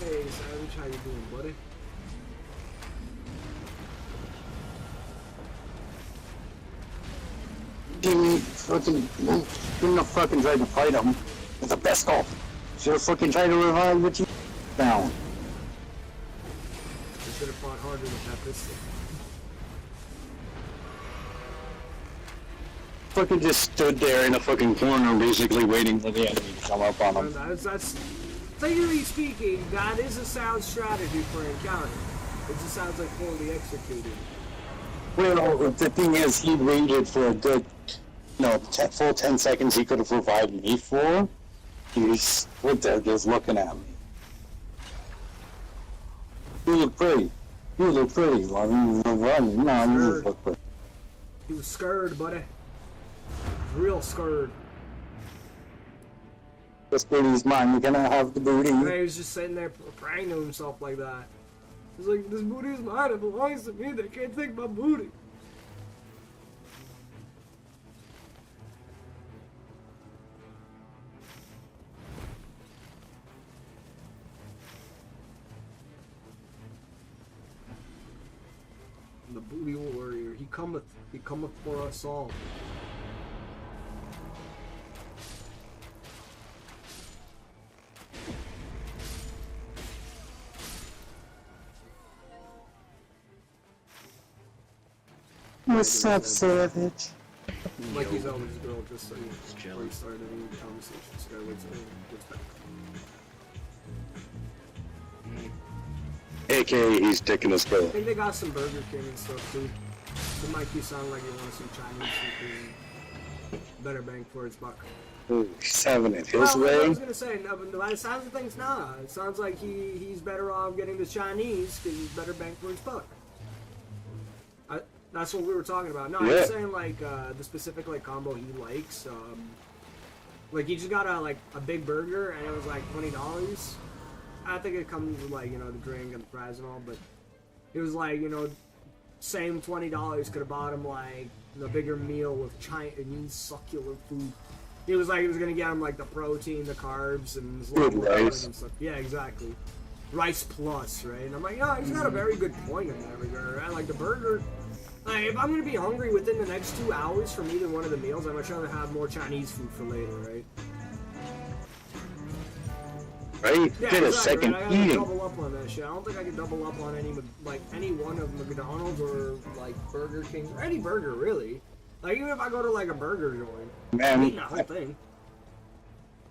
Hey, Savage, how you doing, buddy? Shouldn't have fucking tried to fight him with a pistol. Should have fucking tried to revive the team down. I should have fought harder with that pistol. Fucking just stood there in a fucking corner basically waiting for the enemy to come up on him. That's figuratively speaking, that is a sound strategy for an encounter. It just sounds like poorly executed. Well, the thing is, he waited for a good, full 10 seconds he could have revived me for. He was stood there just looking at me. You look pretty. You look pretty. I mean, run. No, you look pretty. He was scared, buddy. Real scared. This booty's mine. You're gonna have the booty. And he was just sitting there praying to himself like that. He's like, this booty is mine. It belongs to me. They can't take my booty. The booty warrior. He cometh for us all. What's up, Savage? Like he's always a girl, just so you before he started any conversation. So I wait till he gets back. AKA, he's taking his I bill. think they got some Burger King and stuff too. It might be sound like you want some Chinese food. Better bang for its buck. Ooh, he's having it his Well, I way. was gonna say, no, but by the sounds of things, nah. It sounds like he's better off getting the Chinese because he's better bang for his buck. That's what we were talking about. No, I was saying like the specific like combo he likes. Like he just got a big burger and it was like $20. I think it comes with like the drink and the fries and all, but it was like same $20 could have bought him like the bigger meal with Chinese succulent food. It was like he was gonna get him like the protein, the carbs, and his Good rice. and stuff. Yeah, exactly. Rice plus, right? And I'm like, no, he's got a very good point in that regard. Right? Like the burger. Like, if I'm gonna be hungry within the next 2 hours from either one of the meals, I'm much rather have more Chinese food for later, right? Right? Yeah, Get a exactly, second right? I gotta eating. double up on that shit. I don't think I can double up on any one of McDonald's or like Burger King or any burger really. Like even if I go to like a burger joint, I'm Man, eating the whole thing.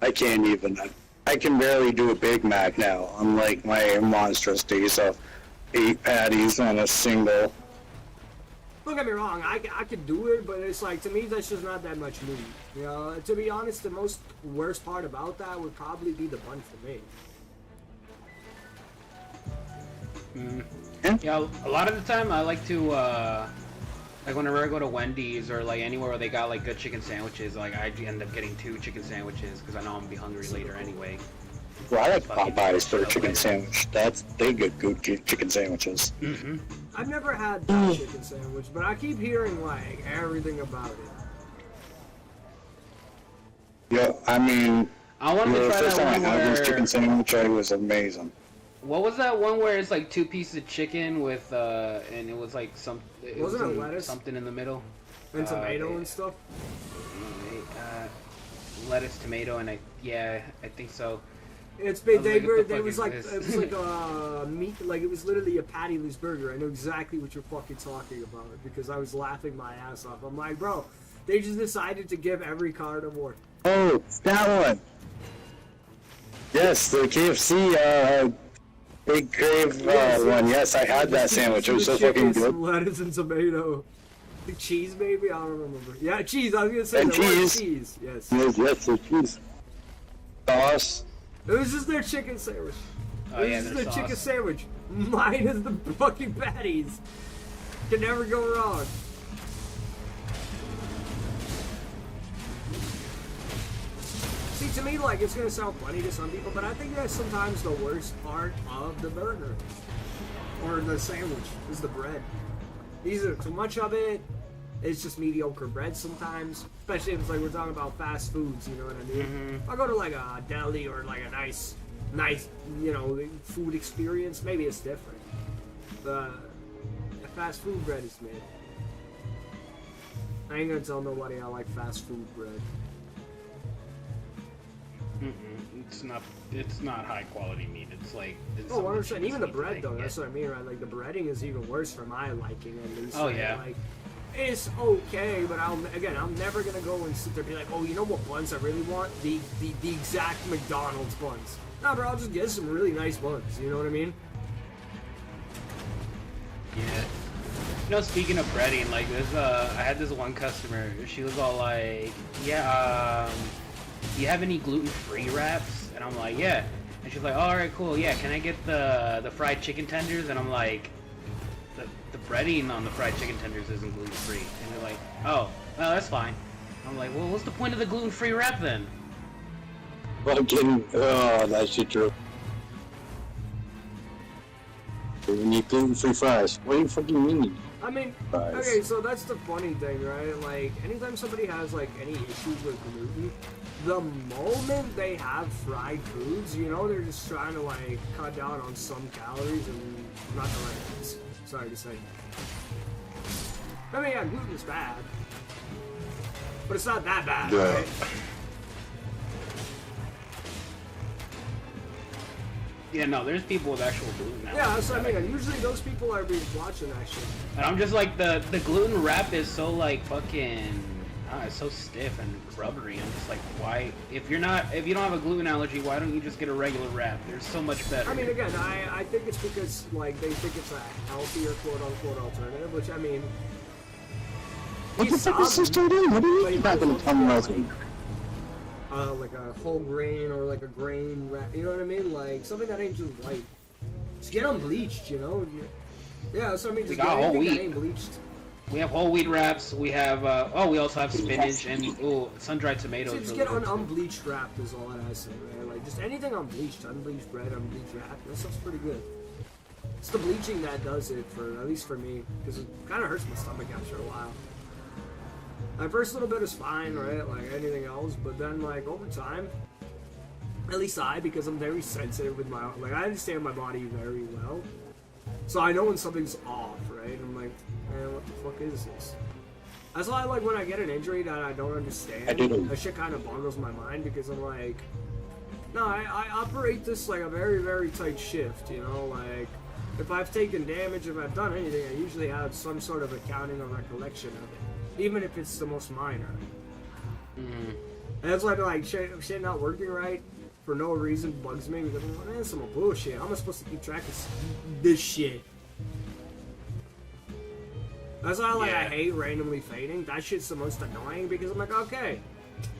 I can't even. I can barely do a Big Mac now. Unlike my monstrous days of 8 patties on a single. Don't get me wrong, I could do it, but it's like, to me, that's just not that much meat. To be honest, the most worst part about that would probably be the bun for me. Yeah, a lot of the time I like to, like whenever I go to Wendy's or like anywhere where they got like good chicken sandwiches, like I end up getting 2 chicken sandwiches because I know I'm gonna be hungry later anyway. Well, I like Popeyes for a chicken sandwich. They get good chicken sandwiches. Mm-hmm. I've never had that chicken sandwich, but I keep hearing like everything about it. Yeah, I mean, I wanted the to try first that time I one had this chicken where... sandwich, it was amazing. What was that one where it's like 2 pieces of chicken with, and it was like Wasn't it lettuce? something in the middle? And tomato and stuff. Lettuce, tomato, and I think so. It's big. I was like, what the They fuck was is like this? it was like a meat, like it was literally a patty-less burger. I know exactly what you're fucking talking about because I was laughing my ass off. I'm like, bro, they just decided to give every carnivore. Oh, that one. Yes, the KFC Big Grave one. Yes, I had that sandwich. It was so fucking good. Some lettuce and tomato. The cheese, maybe? I don't remember. Yeah, cheese. I was gonna say And the word cheese. cheese. Yes. Yes, the cheese. Sauce. It was just their chicken sandwich. Oh, It was yeah, just their their chicken sauce. sandwich. Minus the fucking patties. Can never go wrong. See, to me, like, it's gonna sound funny to some people, but I think that's sometimes the worst part of the burger. Or the sandwich, is the bread. Either too much of it, it's just mediocre bread sometimes. Especially if it's like we're talking about fast foods, you know what I mean? If I go to like a deli or like a nice nice, you know, food experience, maybe it's different. But fast food bread is made. I ain't gonna tell nobody I like fast food bread. It's not high quality meat. It's like oh, 100%. Even the bread though, that's what I mean, right? Like the breading is even worse for my liking at least. Oh right? yeah. Like it's okay, but I'm never gonna go and sit there and be like, oh, you know what buns I really want? The exact McDonald's buns. Nah, bro, I'll just get some really nice buns. You know what I mean? Yeah. You know, speaking of breading, like there's I had this one customer. She was all like, "Yeah, do you have any gluten-free wraps?" And I'm like, "Yeah." And she's like, "Oh, all right, cool. Yeah, can I get the fried chicken tenders?" And I'm like, "The breading on the fried chicken tenders isn't gluten-free." And they're like, "Oh, well, that's fine." I'm like, "Well, what's the point of the gluten-free wrap then?" Fucking, oh, that shit true. We need gluten-free fries. What do you fucking mean? I mean, Fries. okay, so that's the funny thing, right? Like, anytime somebody has, like, any issues with gluten, the moment they have fried foods, you know, they're just trying to, like, cut down on some calories and not the right ones. Sorry to say. I mean, yeah, gluten is bad. But it's not that bad, Yeah. right? Yeah, no, there's people with actual gluten now. Yeah, that's what I mean. And usually those people are watching that shit. And I'm just like, the gluten wrap is so like fucking, it's so stiff and rubbery. I'm just like, why? If you don't have a gluten allergy, why don't you just get a regular wrap? They're so much better. I mean, again, I think it's because, like, they think it's a healthier quote-unquote alternative, which, I mean... What the fuck is this dude doing? What are you not gonna tell me about me? Like a whole grain or like a grain wrap, you know what I mean? Like, something that ain't just white. Just get them bleached, you know? Yeah, so I mean, just get anything that ain't bleached. We have whole wheat wraps. We have we also have spinach and sun-dried tomatoes. So just really get good. unbleached wrapped is all that I say, right? Like, just anything unbleached bread, unbleached wrap, that stuff's pretty good. It's the bleaching that does it, at least for me, because it kind of hurts my stomach after a while. My first little bit is fine, right? Like anything else, but then like over time, at least because I'm very sensitive with my, like I understand my body very well, so I know when something's off, right? I'm like, man, what the fuck is this? That's why, like, when I get an injury that I don't understand, that shit kind of boggles my mind because I'm like, no, I operate this like a very, very tight shift, you know? Like, if I've taken damage, if I've done anything, I usually have some sort of accounting or recollection of it. Even if it's the most minor. Mm-hmm. And that's why I'm like, shit not working right for no reason bugs me because I'm like, man, some bullshit. How am I supposed to keep track of this shit? That's why I hate randomly fading. That shit's the most annoying because I'm like, okay,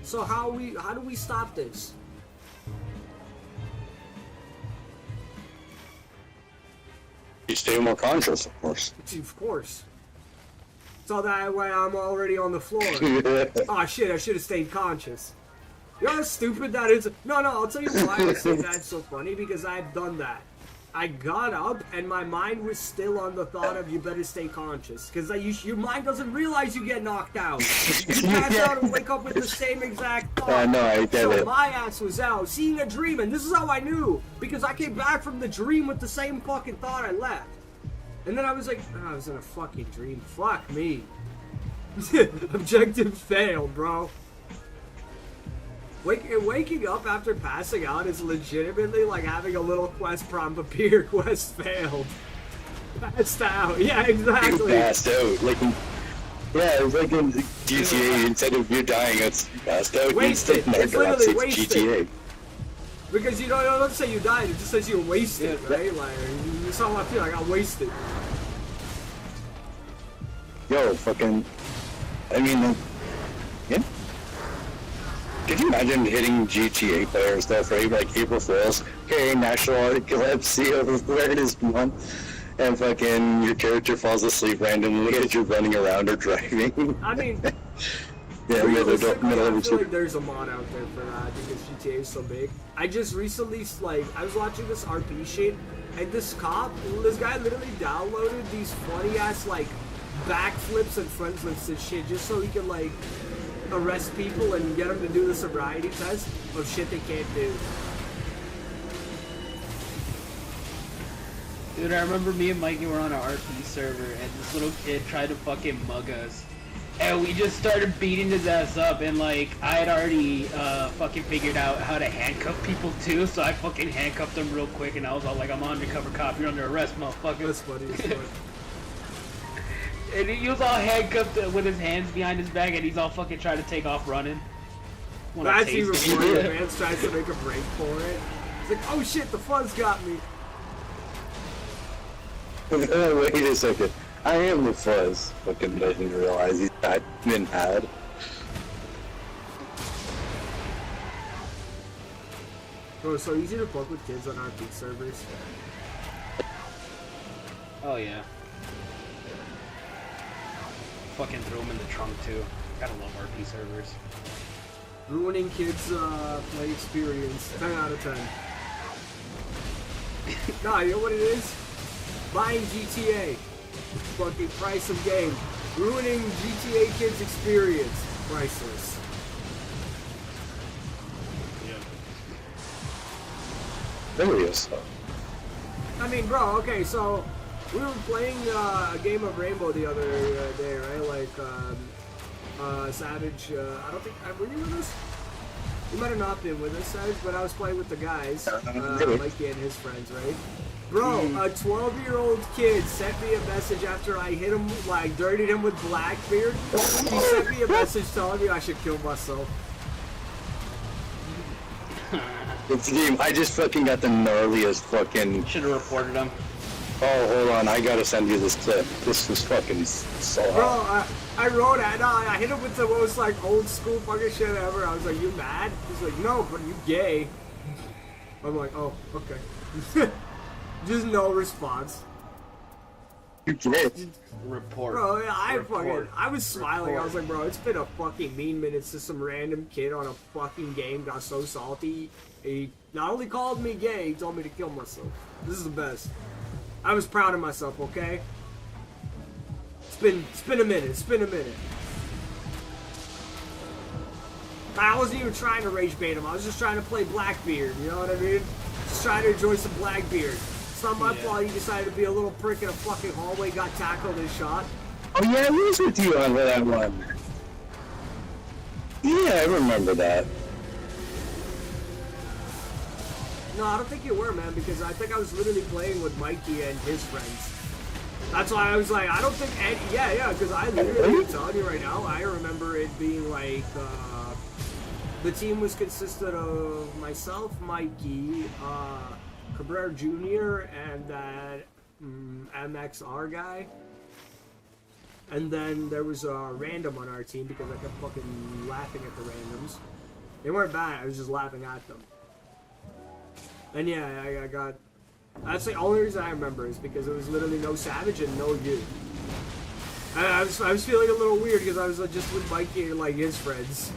so how do we stop this? You stay more conscious, of course. Of course. So that way I'm already on the floor. Oh shit, I should have stayed conscious. You know how stupid that is? No, I'll tell you why I say that's so funny, because I've done that. I got up and my mind was still on the thought of you better stay conscious. Because your mind doesn't realize you get knocked out. You pass out and wake up with the same exact thought. No, I get it. So my ass was out, seeing a dream, and this is how I knew. Because I came back from the dream with the same fucking thought I left. And then I was like, oh, I was in a fucking dream. Fuck me. Objective failed, bro. Waking up after passing out is legitimately like having a little quest prompt appear. Quest failed. Passed out. Yeah, exactly. You passed out. Like, yeah, it's like in GTA, instead of you dying, it's passed out. Wasted. It's literally wasted. GTA. Because you don't say you died, it just says you're wasted, right? Like, that's how I feel. I got wasted. Yo, fucking, I mean, yeah. Could you imagine hitting GTA players stuff, right? Like April Fools, okay, national epilepsy awareness month, and fucking your character falls asleep randomly as you're running around or driving. I mean, yeah, I feel like there's a mod out there for that because GTA is so big. I just recently, like, I was watching this RP shit, and this guy literally downloaded these funny ass, like, backflips and front flips and shit just so he can, like, arrest people and get them to do the sobriety test of shit they can't do. Dude, I remember me and Mikey were on an RP server, and this little kid tried to fucking mug us. And we just started beating his ass up, and like, I had already fucking figured out how to handcuff people too, so I fucking handcuffed them real quick, and I was all like, I'm an undercover cop, you're under arrest, motherfucker. That's funny as fuck. And he was all handcuffed with his hands behind his back, and he's all fucking trying to take off running. When I That's even tased him. funnier. Man tries to make a break for it. It's like, oh shit, the fuzz got me. Wait a second. I am the fuzz. Fucking doesn't realize he's not been had. Bro, it's so easy to fuck with kids on RP servers. Oh yeah. Fucking throw him in the trunk too. Gotta love RP servers. Ruining kids' play experience. 10 out of 10. Nah, you know what it is? Buying GTA. Fucking price of game. Ruining GTA kids' experience. Priceless. Serious. I mean, bro, okay, so we were playing a game of Rainbow the other day, right? Like, Savage, I don't think, were you with us? You might have not been with us, Savage, but I was playing with the guys, Mikey and his friends, right? Bro, a 12-year-old kid sent me a message after I hit him, like, dirtied him with Blackbeard. He sent me a message telling me I should kill myself. It's game. I just fucking got the gnarliest fucking. Should have reported him. Oh, hold on. I gotta send you this clip. This was fucking so Bro, hot. I wrote it. I hit him with the most, like, old school fucking shit ever. I was like, you mad? He's like, no, but you gay. I'm like, oh, okay. Just no response. You did. Report. Bro, I Report. I was smiling. Report. I was like, bro, it's been a fucking mean minutes to some random kid on a fucking game got so salty. He not only called me gay, he told me to kill myself. This is the best. I was proud of myself, okay? It's been a minute. It's been a minute. I wasn't even trying to rage bait him. I was just trying to play Blackbeard. You know what I mean? Just trying to enjoy some Blackbeard. It's not my fault he decided to be a little prick in a fucking hallway, got tackled and shot. Oh yeah, I was with you on that one. Yeah, I remember that. No, I don't think you were, man, because I think I was literally playing with Mikey and his friends. That's why I was like, I don't think Eddie, yeah, because I literally, I'm telling you right now, I remember it being like, the team was consisted of myself, Mikey, Cabrera Jr., and that MXR guy. And then there was a random on our team because I kept fucking laughing at the randoms. They weren't bad, I was just laughing at them. And yeah, I got... That's the only reason I remember is because it was literally no Savage and no you. I was feeling a little weird because I was just with Mikey and like his friends.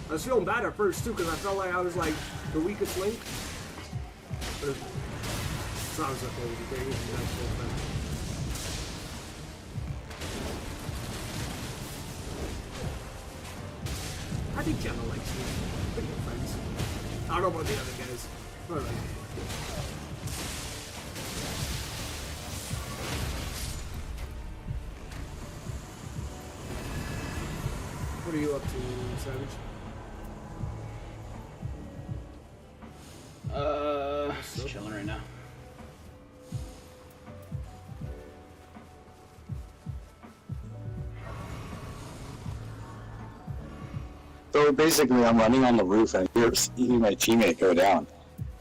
I was feeling bad at first too because I felt like I was like the weakest link. But sounds like okay. I think Gemma likes me. We're good friends. I don't know about the other guys. Alright. What are you up to, Savage? Just chilling right now. So basically, I'm running on the roof and I hear seeing my teammate go down,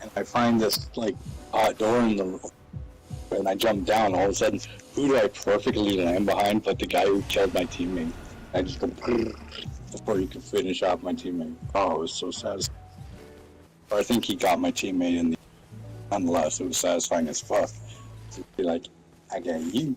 and I find this like door in the roof, and I jump down. All of a sudden, who do I perfectly land behind? But the guy who killed my teammate. I just go before he could finish off my teammate. Oh, it was so satisfying. Or I think he got my teammate in the. Nonetheless, it was satisfying as fuck to be like, I got you.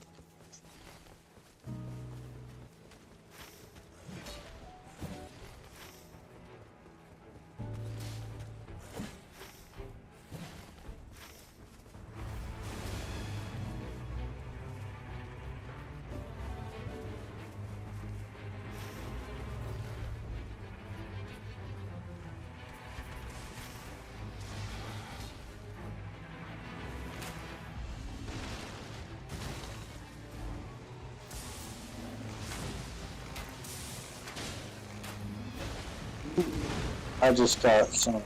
I just got some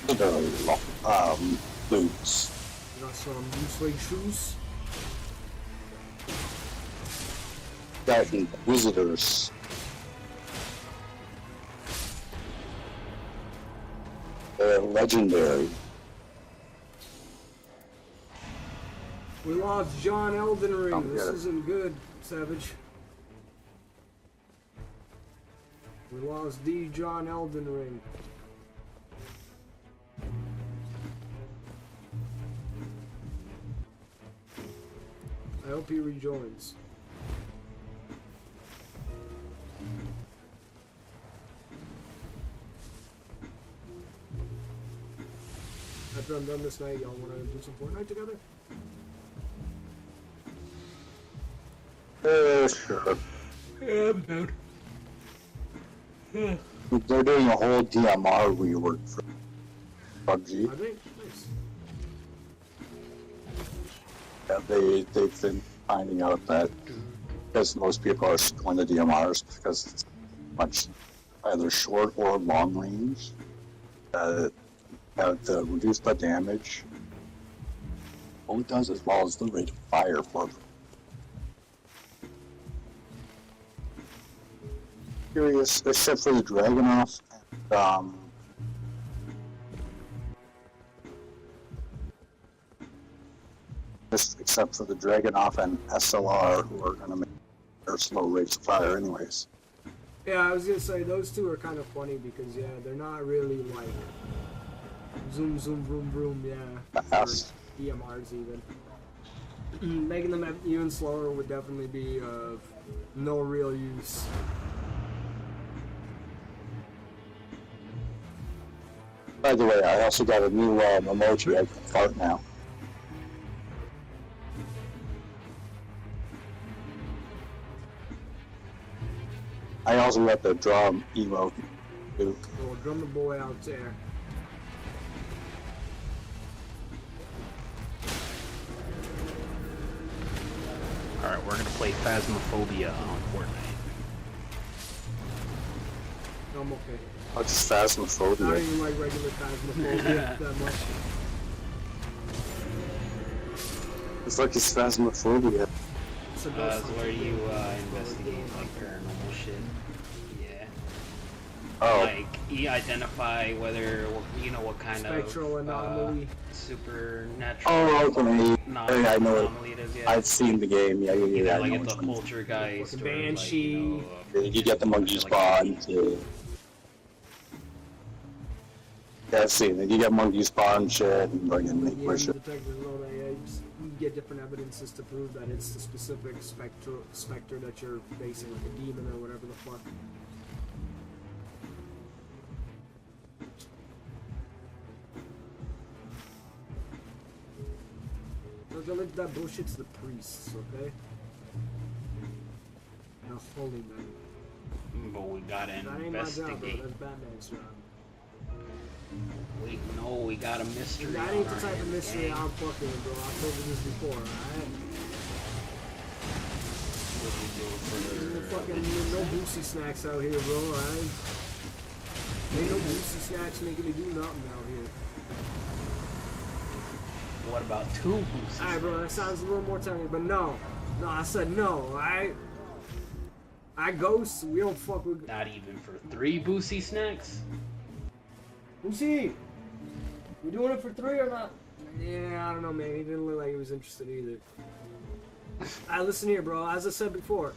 boots. You got some loose leg shoes. Got visitors. They're legendary. We lost John Elden Ring. Come This get it. isn't good, Savage. We lost the John Elden Ring. I hope he rejoins. After I'm done this night, y'all want to do some Fortnite together? Sure. Yeah, I'm down. They're doing a whole DMR rework for PUBG. Are they? Nice. Yeah, they've been finding out that because most people are going to DMRs because it's much either short or long range. To reduce the damage. All it does as well as the rate of fire for them. Curious, except for the Dragonoff and except for the Dragonoff and SLR, who are going to make their slow rates of fire anyways. Yeah, I was gonna say those two are kind of funny because yeah, they're not really like zoom, zoom, vroom, vroom. Yeah, Fast. or EMRs even. Making them even slower would definitely be of no real use. By the way, I also got a new emoji I can fart now. I also got the drum emote too. So drummer boy out there. Alright, we're gonna play Phasmophobia on Fortnite. I'm okay. Oh, just I don't Phasmophobia. even like regular Phasmophobia that much. It's like it's Phasmophobia. It's a It's ghost where hunter you game. investigate like paranormal shit. Yeah. Oh, Like, you identify whether, you know, what kind Spectral of anomaly. supernatural oh, okay. non- Yeah, I know it. anomaly it is, yeah. I've seen the game. Yeah, Either I like know it's a which one. poltergeist or Banshee. like, you know, You get the monkey spawn too. Yeah, I've seen it. You get monkey spawn shit and fucking make Yeah, more the shit. detectives know that, yeah, you get different evidences to prove that it's the specific specter that you're facing, like a demon or whatever the fuck. Don't let that bullshit to the priests, okay? Now, holy man. but we gotta That ain't my job, bro. investigate. That's Batman's job. We got a mystery. That on ain't the our type of hands, mystery gang. I'm fucking with, bro. I've told you this before, alright? What we do No for fucking no Boosie snacks out here, bro, alright? Ain't no Boosie snacks making me do nothing out here. what about two Boosies? Alright, bro, that sounds a little more telling, but no. No, I said no, alright? I ghost, we don't fuck with Not even for 3 Boosie snacks? Boosie! We doing it for 3 or not? Yeah, I don't know, man. He didn't look like he was interested either. Alright, listen here, bro. As I said before,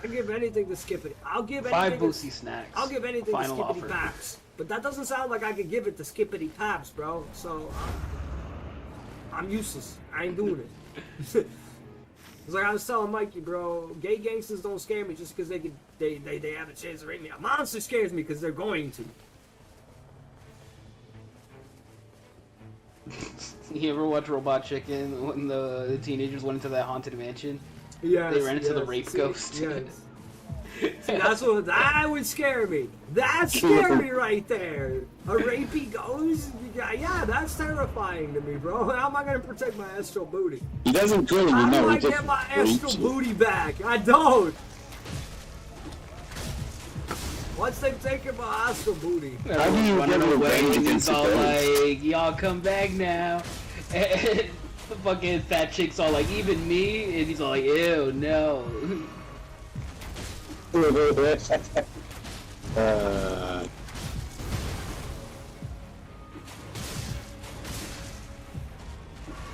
I give anything to Skippity. I'll give 5 anything. Boosie snacks. I'll give anything Final to Skippity offer. Paps. But that doesn't sound like I could give it to Skippity Paps, bro. So I'm useless. I ain't doing it. It's like I was telling Mikey, bro. Gay gangsters don't scare me just because they have a chance to rape me. A monster scares me because they're going to. You ever watch Robot Chicken when the teenagers went into that haunted mansion? Yes, They ran into the yes. rape See, ghost. Yes. See, that would scare me. That's scary right there. A rapey ghost? Yeah, that's terrifying to me, bro. How am I gonna protect my astral booty? He doesn't really How know. do He I just get my rapes astral you. booty back? I don't. Once they take him my Oscar booty. How do you running get away, revenge and he's against all the ghost? like, "Y'all come back now." And the fucking fat chick's all like, "Even me?" And he's all like, "Ew, no."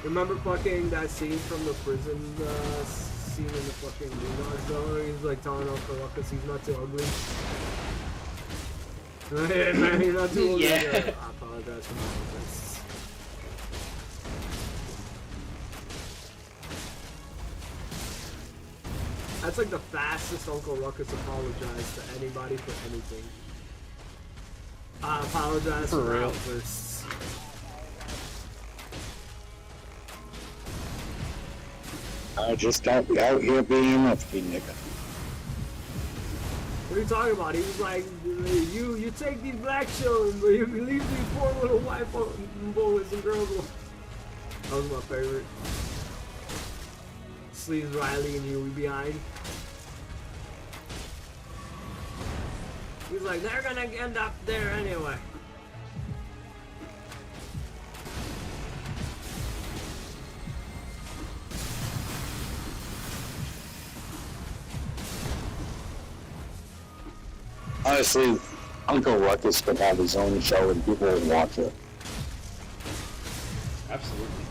Remember fucking that scene from the prison scene in the fucking Leonard show? He's like telling off the ruckus he's not too ugly. Hey man, you're not too ugly. Yeah. I apologize for my offense. That's like the fastest Uncle Ruckus apologized to anybody for anything. I apologize for real. outbursts. I just don't be out here being a nigga. What are you talking about? He was like, you take these black children, but you leave these poor little white boys and girls alone. That was my favorite. Sleeves Riley and Huey behind. He's like, they're gonna end up there anyway. Honestly, Uncle Ruckus could have his own show and people would watch it. Absolutely.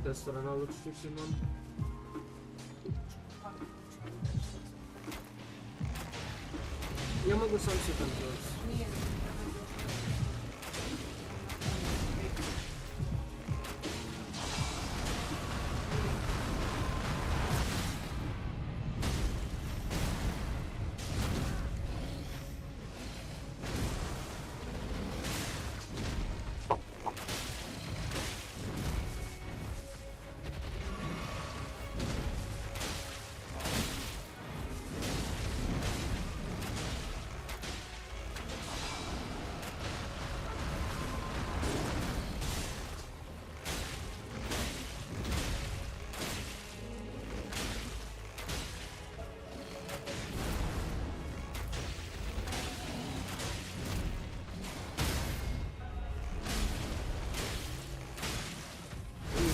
Testosterona lipstick man. Ja mogę sam się tam wziąć. Nie.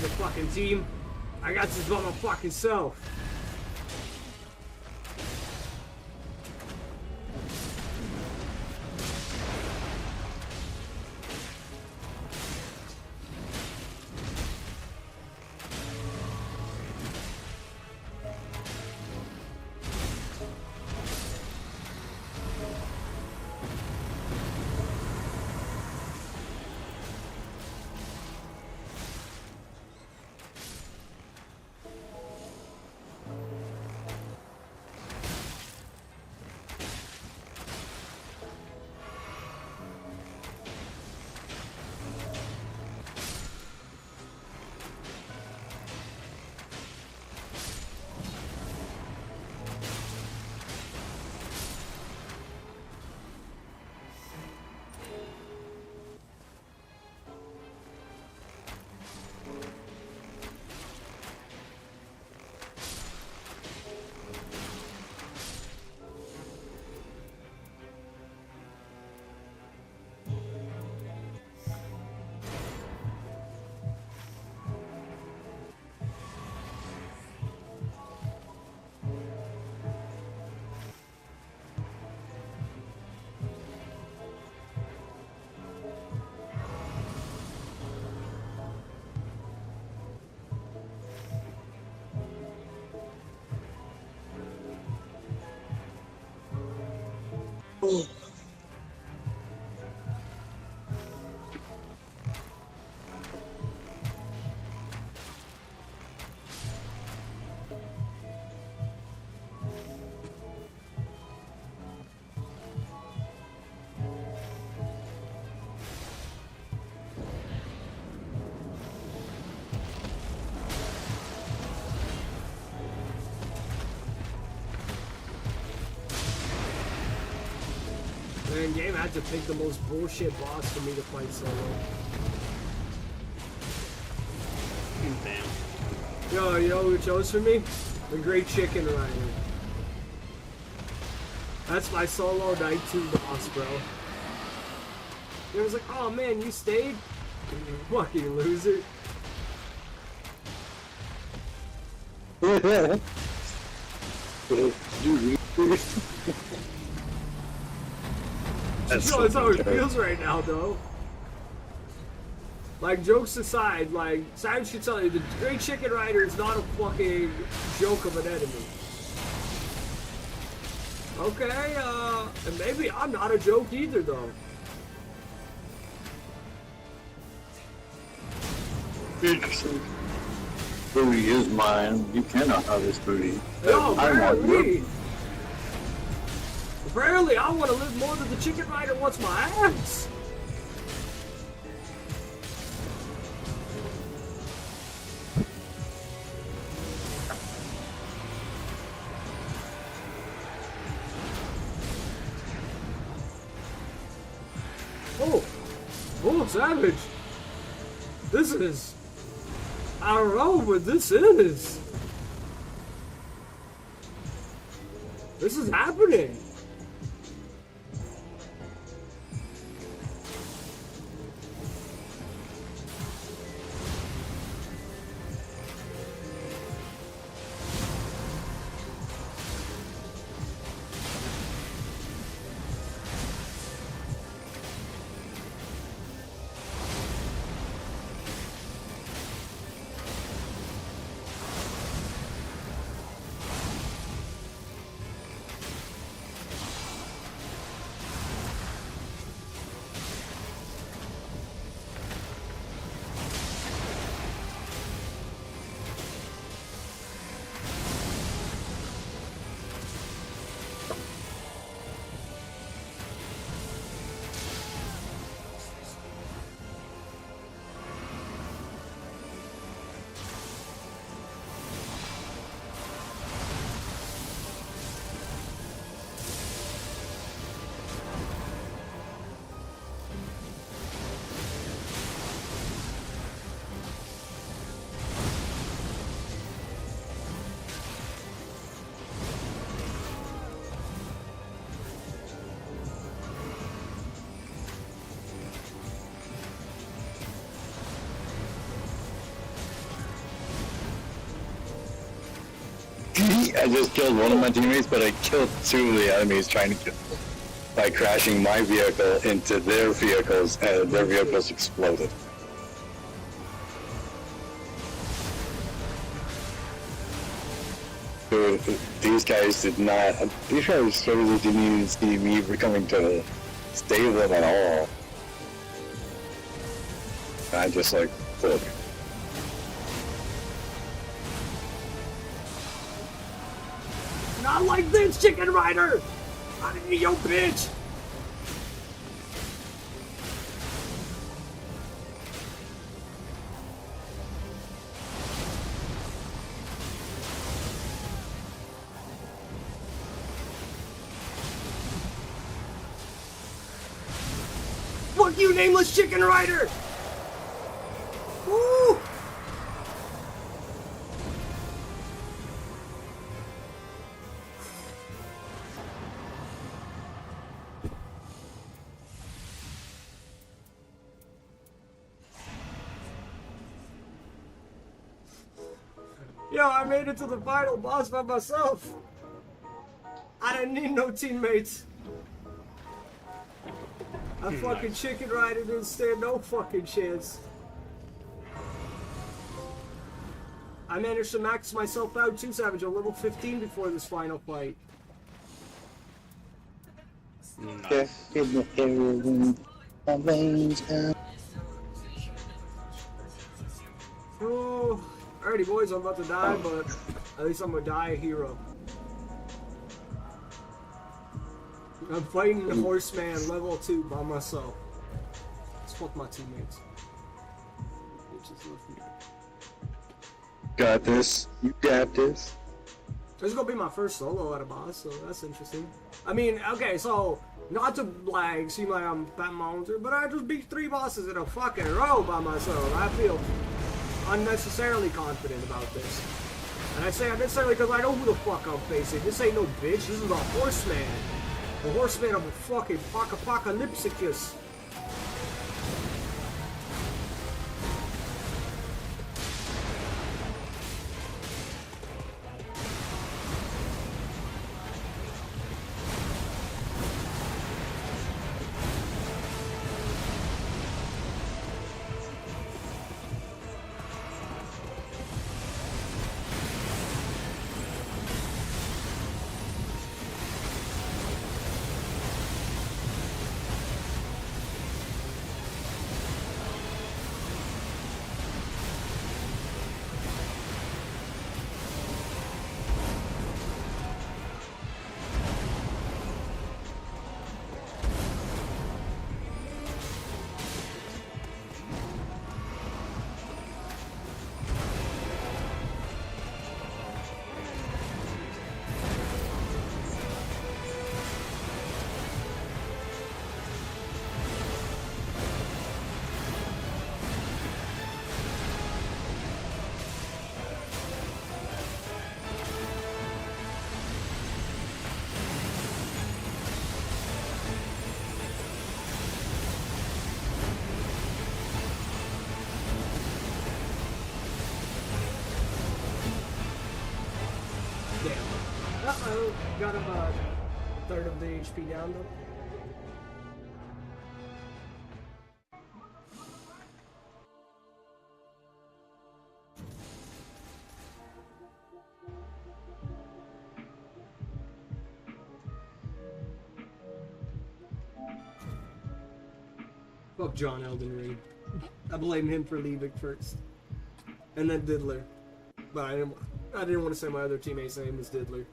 The fucking team. I got this by my fucking self. Man, game had to pick the most bullshit boss for me to fight solo. Damn. Yo, you know who chose for me? The Great Chicken Rider. That's my solo night 2 boss, bro. It was like, oh man, you stayed? You fucking loser. That's Yo, that's how it so feels right now, though. Like, jokes aside, like, Sam should tell you, the Great Chicken Rider is not a fucking joke of an enemy. Okay, and maybe I'm not a joke either, though. Booty is mine. You cannot have this booty. No, I want apparently. your Apparently, I want to live more than the Chicken Rider wants my ass. Oh, oh, savage. This is, I don't know what this is. This is happening. I just killed one of my teammates, but I killed 2 of the enemies trying to kill by crashing my vehicle into their vehicles, and their vehicles exploded. So these guys did not. These guys really didn't even see me coming to save them at all. I just like, look. Not like this, Chicken Rider! I didn't eat your bitch! Fuck you, nameless Chicken Rider! Woo! Yo, I made it to the final boss by myself. I didn't need no teammates. That fucking Chicken Rider didn't stand no fucking chance. I managed to max myself out too, Savage, at level 15 before this final fight. Nice. In the heroin, my veins out. Oh, alrighty, boys, I'm about to die, but at least I'm gonna die a hero. I'm fighting the Horseman level 2 by myself. Let's fuck my teammates. Bitches left me. Got this. You got this. This is gonna be my first solo at a boss, so that's interesting. I mean, okay, so not to like seem like I'm Fat Monster, but I just beat 3 bosses in a fucking row by myself. I feel unnecessarily confident about this. And I say unnecessarily because I know who the fuck I'm facing. This ain't no bitch. This is a Horseman. The Horseman of a fucking apocalypsicus. Uh-oh, got him a third of the HP down though. Fuck John Elden Ring. I blame him for leaving first. And then Diddler. But I didn't want to say my other teammate's name was Diddler.